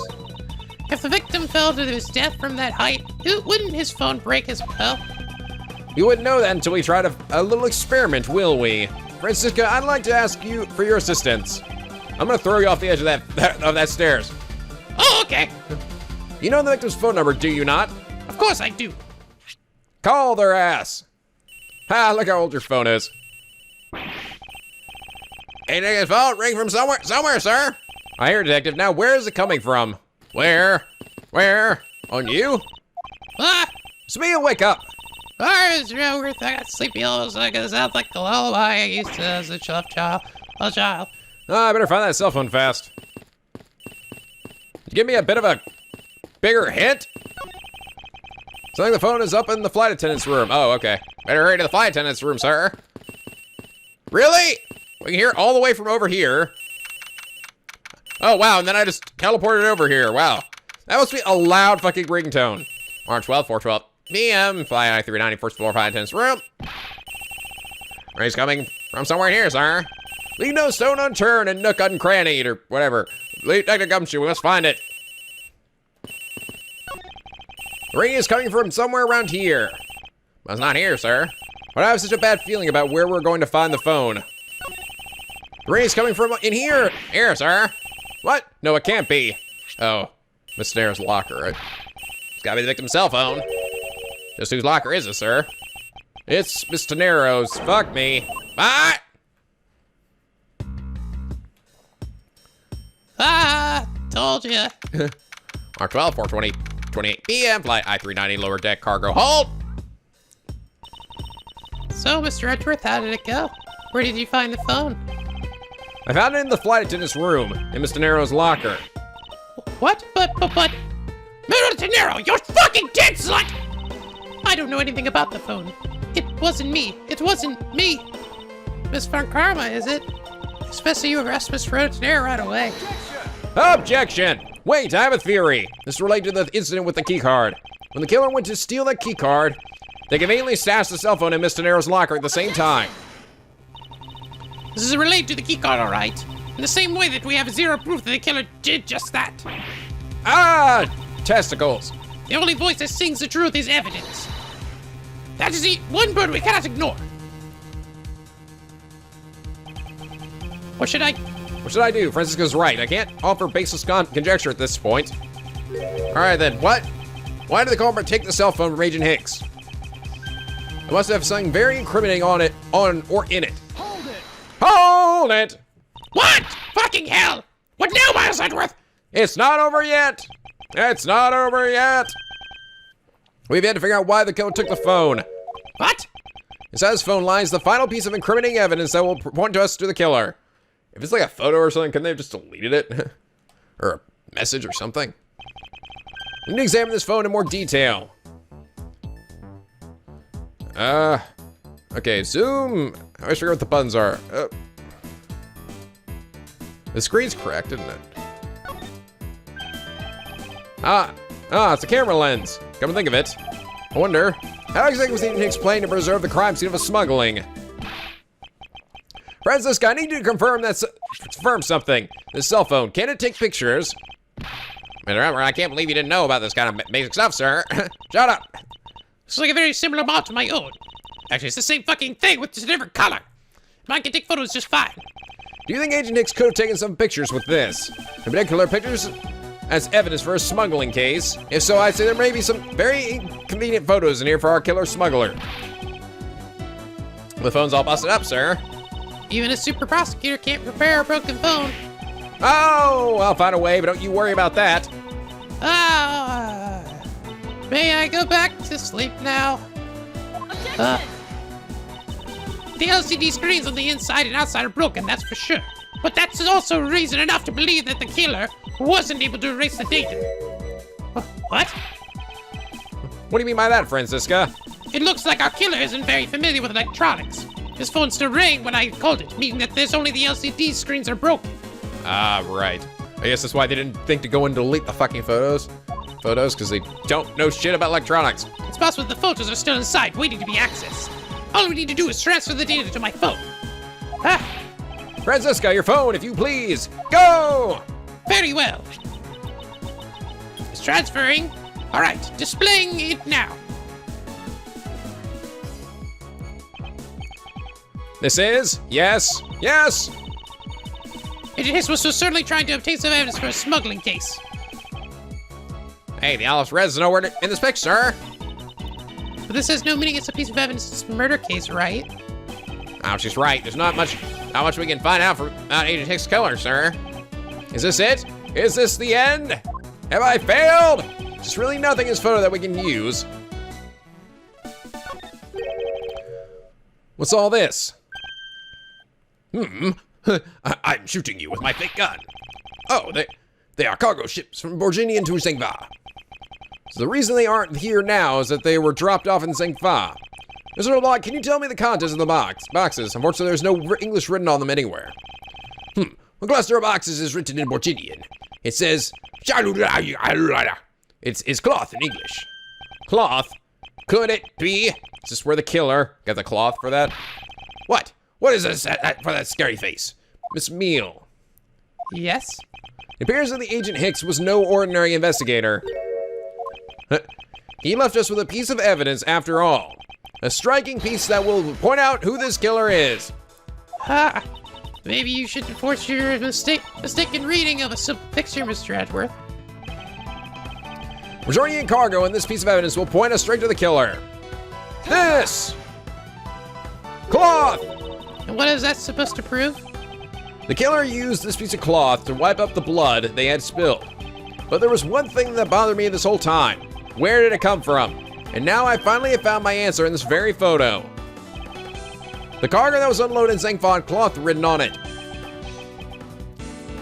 If the victim fell to his death from that height, wouldn't his phone break as well? We wouldn't know that until we tried a little experiment, will we? Francisca, I'd like to ask you for your assistance. I'm gonna throw you off the edge of that stairs. Oh, okay. You know the victim's phone number, do you not? Of course I do. Call their ass. Ha, look how old your phone is. Hey, Detective phone, ring from somewhere, sir. I hear, Detective. Now, where is it coming from? Where? On you? Ah, Smee, wake up. Mr. Edgeworth, I got sleepy all of a sudden. It sounds like the lullaby I used to as a child. Oh, I better find that cell phone fast. Give me a bit of a bigger hint? Something the phone is up in the flight attendant's room. Oh, okay. Better hurry to the flight attendant's room, sir. Really? We can hear it all the way from over here. Oh, wow, and then I just teleported over here. Wow. That must be a loud fucking ringtone. March 12, 4:12 p.m. Flight I-390, first floor, flight attendant's room. Ray's coming from somewhere in here, sir. Leave no stone unturned and nook uncrannied, or whatever. Leave Dr. Gumshoe, we must find it. The ring is coming from somewhere around here. Well, it's not here, sir. But I have such a bad feeling about where we're going to find the phone. The ring is coming from in here. Here, sir. What? No, it can't be. Oh, Mr. Nero's locker, right? It's gotta be the victim's cell phone. Just whose locker is it, sir? It's Mr. Nero's. Fuck me. Bye! Ah, told ya. R12, 4:20, 28 p.m. Flight I-390, lower deck, cargo hold. So, Mr. Edgeworth, how did it go? Where did you find the phone? I found it in the flight attendant's room, in Mr. Nero's locker. What? But, Mr. Nero, you're fucking dead, slut! I don't know anything about the phone. It wasn't me. It wasn't me. Miss Von Karma, is it? Especially you arrest Miss Nero right away. Objection! Wait, I have a theory. This is related to the incident with the keycard. When the killer went to steal that keycard, They conveniently stashed the cell phone in Miss Tenero's locker at the same time. This is related to the keycard, all right. In the same way that we have zero proof that the killer did just that. Ah! Testicles. The only voice that sings the truth is evidence. That is the one bird we cannot ignore. What should I do? Francisco's right. I can't offer baseless conjecture at this point. All right, then. What? Why did the culprit take the cell phone from Agent Hicks? It must have something very incriminating on it, or in it. Hold it! Hold it! What? Fucking hell! What now, Miles Edgeworth? It's not over yet! It's not over yet! We've yet to figure out why the killer took the phone. What? Inside his phone lies the final piece of incriminating evidence that will point to us to the killer. If it's like a photo or something, couldn't they have just deleted it? Or a message or something? We need to examine this phone in more detail. Okay, zoom. I always forget what the buttons are. The screen's correct, isn't it? It's a camera lens. Come to think of it. I wonder, how exactly was Agent Hicks planning to preserve the crime scene of a smuggling? Francisco, I need you to confirm something. This cell phone, can it take pictures? I can't believe you didn't know about this kind of basic stuff, sir. Shut up. It's like a very similar mod to my own. Actually, it's the same fucking thing with just a different color. Mine can take photos just fine. Do you think Agent Hicks could have taken some pictures with this? In particular, pictures as evidence for a smuggling case? If so, I'd say there may be some very inconvenient photos in here for our killer smuggler. The phone's all busted up, sir. Even a super prosecutor can't repair a broken phone. Oh, I'll find a way, but don't you worry about that. May I go back to sleep now? The LCD screens on the inside and outside are broken, that's for sure. But that's also reason enough to believe that the killer wasn't able to erase the data. What? What do you mean by that, Francisca? It looks like our killer isn't very familiar with electronics. His phone still rang when I called it, meaning that there's only the LCD screens are broken. Ah, right. I guess that's why they didn't think to go and delete the fucking photos. Because they don't know shit about electronics. It's possible the photos are still inside, waiting to be accessed. All we need to do is transfer the data to my phone. Francisca, your phone, if you please. Go! Very well. It's transferring. All right, displaying it now. This is? Yes. Yes! Agent Hicks was so certainly trying to obtain some evidence for a smuggling case. Hey, the Alice Res is nowhere in this picture, sir. But this has no meaning it's a piece of evidence. It's a murder case, right? Oh, she's right. There's not much we can find out about Agent Hicks' killer, sir. Is this it? Is this the end? Have I failed? There's really nothing in this photo that we can use. What's all this? I'm shooting you with my fake gun. Oh, they are cargo ships from Borginian to Sengva. So the reason they aren't here now is that they were dropped off in Sengfa. Mr. Robot, can you tell me the contents of the boxes? Unfortunately, there's no English written on them anywhere. The cluster of boxes is written in Borginian. It says, it's cloth in English. Cloth? Could it be? Is this where the killer got the cloth for that? What? What is this for that scary face? Miss Meal. Yes? It appears that the Agent Hicks was no ordinary investigator. He left us with a piece of evidence after all. A striking piece that will point out who this killer is. Maybe you should enforce your mistaken reading of a simple picture, Mr. Edgeworth. Majority in cargo, and this piece of evidence will point us straight to the killer. This! Cloth! And what is that supposed to prove? The killer used this piece of cloth to wipe up the blood they had spilled. But there was one thing that bothered me this whole time. Where did it come from? And now I finally have found my answer in this very photo. The cargo that was unloaded in Zengfa had cloth written on it.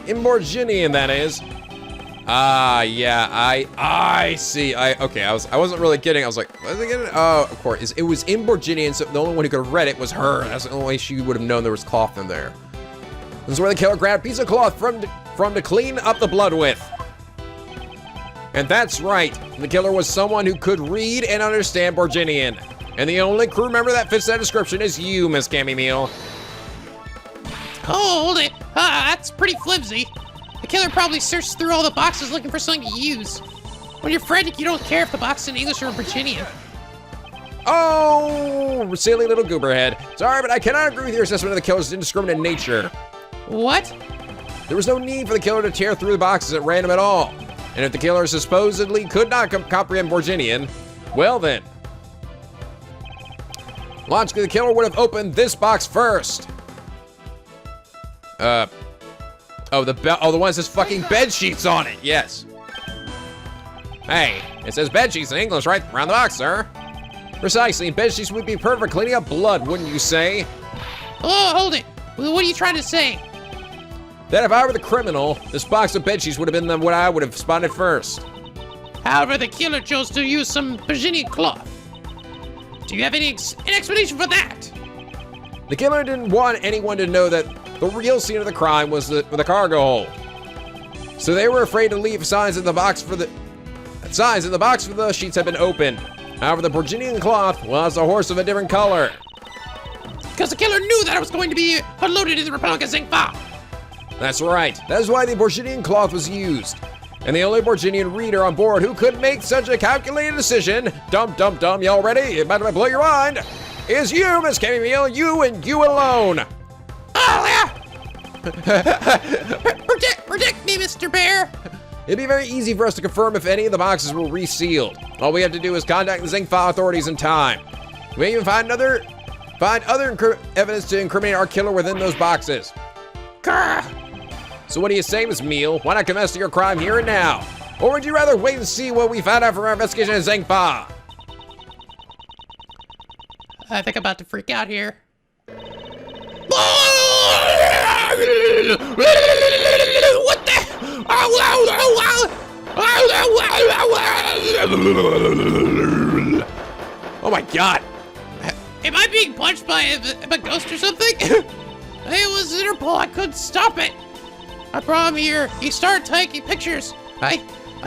In Borginian, that is. Yeah, I see. Okay, I wasn't really kidding. I was like, what is it getting? Oh, of course. It was in Borginian, so the only one who could have read it was her. That's the only way she would have known there was cloth in there. This is where the killer grabbed a piece of cloth from to clean up the blood with. And that's right. The killer was someone who could read and understand Borginian. And the only crew member that fits that description is you, Miss Cammy Meal. Oh, hold it. That's pretty flimsy. The killer probably searched through all the boxes looking for something to use. When you're frantic, you don't care if the box is in English or Virginian. Oh, silly little gooberhead. Sorry, but I cannot agree with your assessment of the killer's indiscriminate nature. What? There was no need for the killer to tear through the boxes at random at all. And if the killer supposedly could not comprehend Virginian, well then. Logically, the killer would have opened this box first. Oh, the one that says fucking bed sheets on it. Yes. Hey, it says bed sheets in English right around the box, sir. Precisely, bed sheets would be perfect for cleaning up blood, wouldn't you say? Oh, hold it. What are you trying to say? That if I were the criminal, this box of bed sheets would have been what I would have spotted first. However, the killer chose to use some Virginian cloth. Do you have any explanation for that? The killer didn't want anyone to know that the real scene of the crime was the cargo hold. So they were afraid to leave signs in the box for the sheets had been opened. However, the Virginian cloth was a horse of a different color. Because the killer knew that it was going to be unloaded in the Republic of Zingfa. That's right. That is why the Virginian cloth was used. And the only Virginian reader on board who could make such a calculated decision, dum, y'all ready? About to blow your mind, is you, Miss Cammy Meal, you and you alone. Oh, yeah. Protect me, Mr. Bear. It'd be very easy for us to confirm if any of the boxes were resealed. All we have to do is contact the Zingfa authorities in time. We may even find other evidence to incriminate our killer within those boxes. Grr. So what do you say, Miss Meal? Why not confess to your crime here and now? Or would you rather wait and see what we found out from our investigation at Zingfa? I think I'm about to freak out here. What the? Oh my god! Am I being punched by a ghost or something? It was Interpol. I couldn't stop it. I brought him here. He started taking pictures. I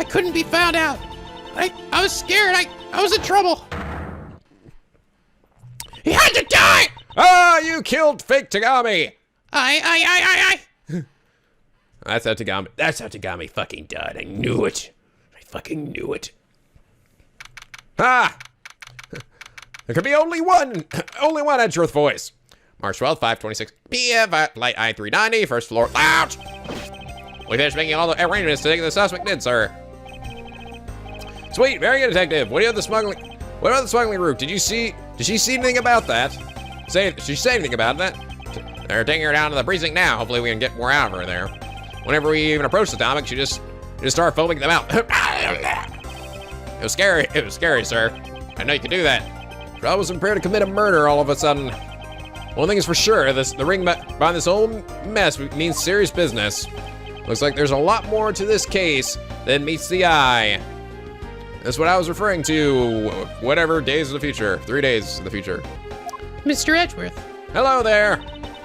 couldn't be found out. I was scared. I was in trouble. He had to die. Ah, you killed fake Tagami. I. That's how Tagami fucking died. I knew it. I fucking knew it. Ah! There could be only one Edgeworth voice. March 12th, 5:26 p.m. Flight I-390, first floor lounge. We finished making all the arrangements to take the suspect in, sir. Sweet, very good, detective. What about the smuggling route? Did she see anything about that? Did she say anything about that? They're taking her down to the precinct now. Hopefully we can get more out of her there. Whenever we even approach the stomach, she just start foaming them out. It was scary. It was scary, sir. I know you can do that. I wasn't prepared to commit a murder all of a sudden. One thing is for sure, the ring behind this whole mess means serious business. Looks like there's a lot more to this case than meets the eye. That's what I was referring to. Whatever days of the future. 3 days of the future. Mr. Edgeworth. Hello there.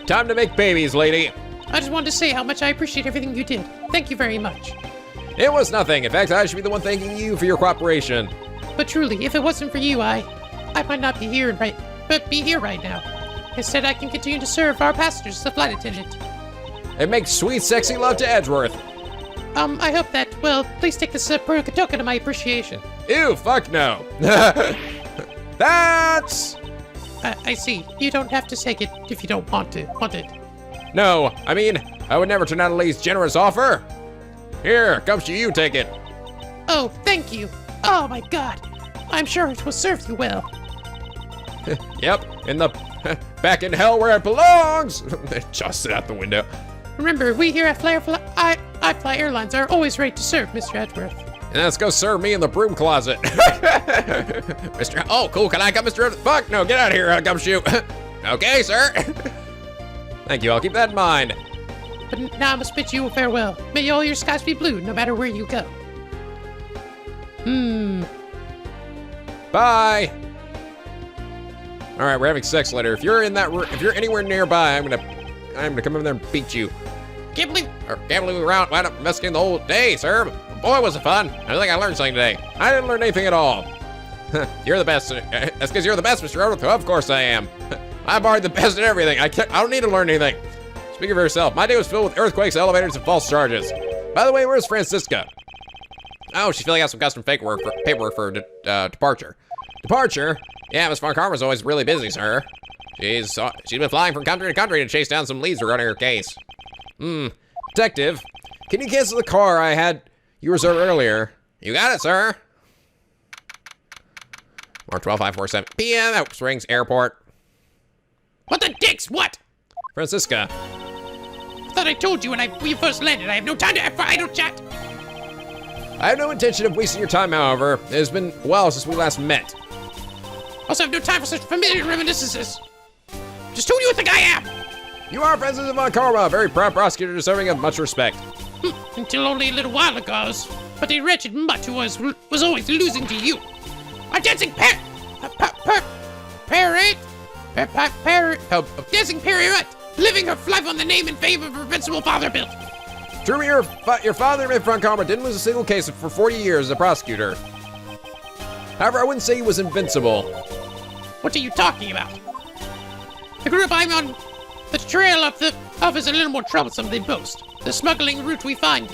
Time to make babies, lady. I just wanted to say how much I appreciate everything you did. Thank you very much. It was nothing. In fact, I should be the one thanking you for your cooperation. But truly, if it wasn't for you, I might not be here right now. Instead, I can continue to serve our passengers as a flight attendant. It makes sweet, sexy love to Edgeworth. I hope that, please take this token of my appreciation. Ew, fuck no. That's... I see. You don't have to take it if you don't want it. No, I mean, I would never turn down a lady's generous offer. Here, Gumshoe, you take it. Oh, thank you. Oh my god. I'm sure it will serve you well. Yep, in the back in hell where it belongs. Just sit out the window. Remember, we here at I Fly Airlines are always ready to serve, Mr. Edgeworth. And let's go serve me in the broom closet. Oh, cool. Can I come, Mr. Fuck, no, get out of here, Gumshoe. Okay, sir. Thank you. I'll keep that in mind. But now I must bid you farewell. May all your skies be blue, no matter where you go. Bye. All right, we're having sex later. If you're in that room, if you're anywhere nearby, I'm gonna come over there and beat you. Can't believe we wound up investigating the whole day, sir. Boy, was it fun. I think I learned something today. I didn't learn anything at all. You're the best. That's because you're the best, Mr. Edgeworth. Of course I am. I'm already the best at everything. I don't need to learn anything. Speak for yourself. My day was filled with earthquakes, elevators, and false charges. By the way, where's Francisca? Oh, she's filling out some custom paperwork for departure. Departure? Yeah, Miss Von Karma's always really busy, sir. She's been flying from country to country to chase down some leads regarding her case. Detective, can you cancel the car I had you reserved earlier? You got it, sir. March 12, 547 p.m. Out Springs Airport. What the dicks? What? Francisca. I thought I told you when we first landed. I have no time for idle chat. I have no intention of wasting your time, however. It has been a while since we last met. Also, I have no time for such familiar reminiscences. Just who do you think I am? You are Francis Von Karma, a very proud prosecutor deserving of much respect. Until only a little while ago, but a wretched mutt who was always losing to you. A dancing dancing parrot, living her life on the name and fame of her invincible father built. True, your father, Miss Von Karma, didn't lose a single case for 40 years as a prosecutor. However, I wouldn't say he was invincible. What are you talking about? The group I'm on the trail of is a little more troublesome than boast. The smuggling route we found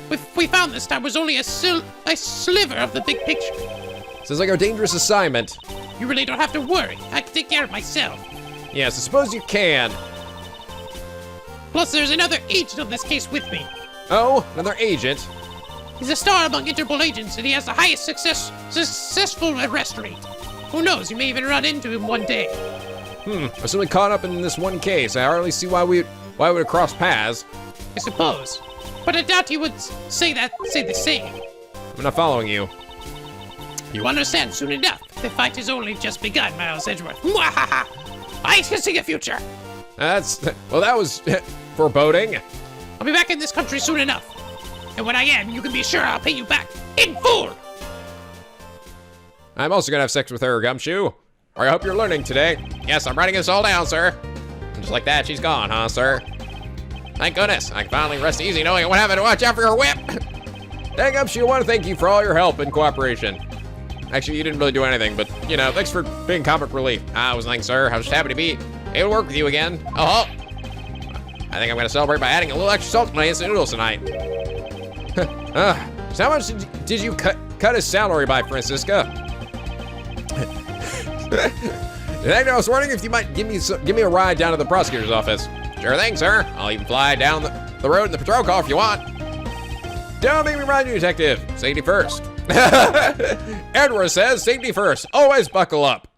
this time was only a sliver of the big picture. Sounds like a dangerous assignment. You really don't have to worry. I can take care of myself. Yes, I suppose you can. Plus, there's another agent on this case with me. Oh, another agent? He's a star among Interpol agents, and he has the highest successful arrest rate. Who knows, you may even run into him one day. I'm simply caught up in this one case. I hardly see why we would have crossed paths. I suppose. But I doubt he would say the same. I'm not following you. You understand soon enough. The fight has only just begun, Miles Edgeworth. Mwahaha! I can see a future. That was foreboding. I'll be back in this country soon enough. And when I am, you can be sure I'll pay you back in full. I'm also gonna have sex with her, Gumshoe. I hope you're learning today. Yes, I'm writing this all down, sir. And just like that, she's gone, huh, sir? Thank goodness. I can finally rest easy knowing what happened to watch out for your whip. Dang, Gumshoe, I want to thank you for all your help and cooperation. Actually, you didn't really do anything, but, you know, thanks for being comic relief. I was nothing, sir. I was just happy to be able to work with you again. Oh, I think I'm going to celebrate by adding a little extra salt to my instant noodles tonight. So how much did you cut his salary by, Francisca? I was wondering if you might give me a ride down to the prosecutor's office. Sure thing, sir. I'll even fly down the road in the patrol car if you want. Don't make me ride you, detective. Safety first. Edgeworth says, safety first. Always buckle up.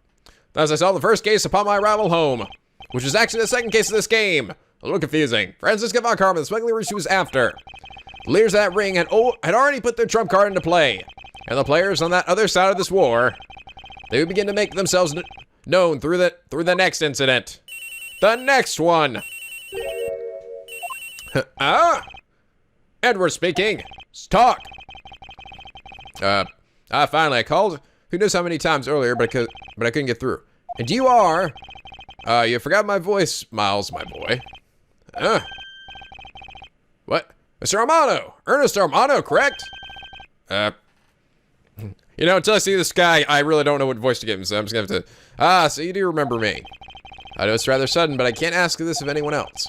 Thus, I solved the first case upon my arrival home, which is actually the second case of this game. A little confusing. Francisca Von Karma, the smuggling route she was after. The leaders of that ring had already put their trump card into play, and the players on that other side of this war, they would begin to make themselves known through the next incident. The next one. Edgeworth speaking. Talk. Finally, I called. Who knows how many times earlier, but I couldn't get through. And you are. You forgot my voice, Miles, my boy. What? Mr. Armano. Ernest Armano, correct? You know, until I see this guy, I really don't know what voice to give him, so I'm just gonna have to. So you do remember me. I know it's rather sudden, but I can't ask this of anyone else.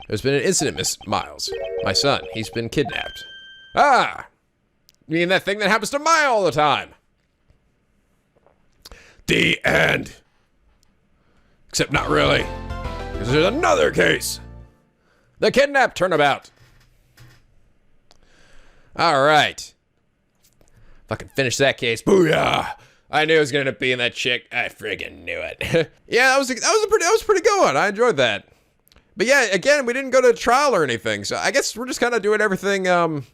There's been an incident, Miss Miles. My son, he's been kidnapped. You mean that thing that happens to Maya all the time? The end. Except not really. Because there's another case. The kidnap turnabout. All right. Fucking finish that case. Booyah. I knew it was gonna be in that chick. I friggin' knew it. Yeah, that was a pretty good one. I enjoyed that. But yeah, again, we didn't go to trial or anything, so I guess we're just kind of doing everything, out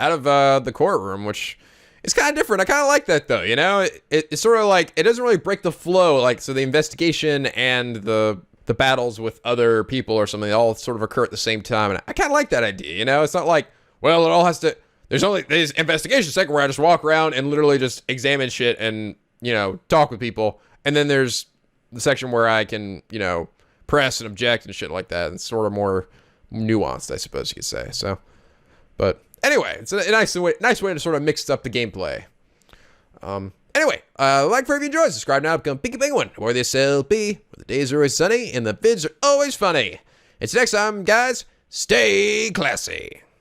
of the courtroom, which is kind of different. I kind of like that, though, you know? It's sort of like, it doesn't really break the flow, like, so the investigation and the battles with other people or something, they all sort of occur at the same time, and I kind of like that idea, you know? It's not like, well, it all has to, there's only this investigation section where I just walk around and literally just examine shit and, you know, talk with people, and then there's the section where I can, you know, press and object and shit like that. It's sort of more nuanced, I suppose you could say. So, but anyway, it's a nice way to sort of mix up the gameplay. Anyway, like for if you enjoy, subscribe now, become Pinky Penguin, or this LP, where the days are always sunny and the vids are always funny. Until next time, guys, stay classy.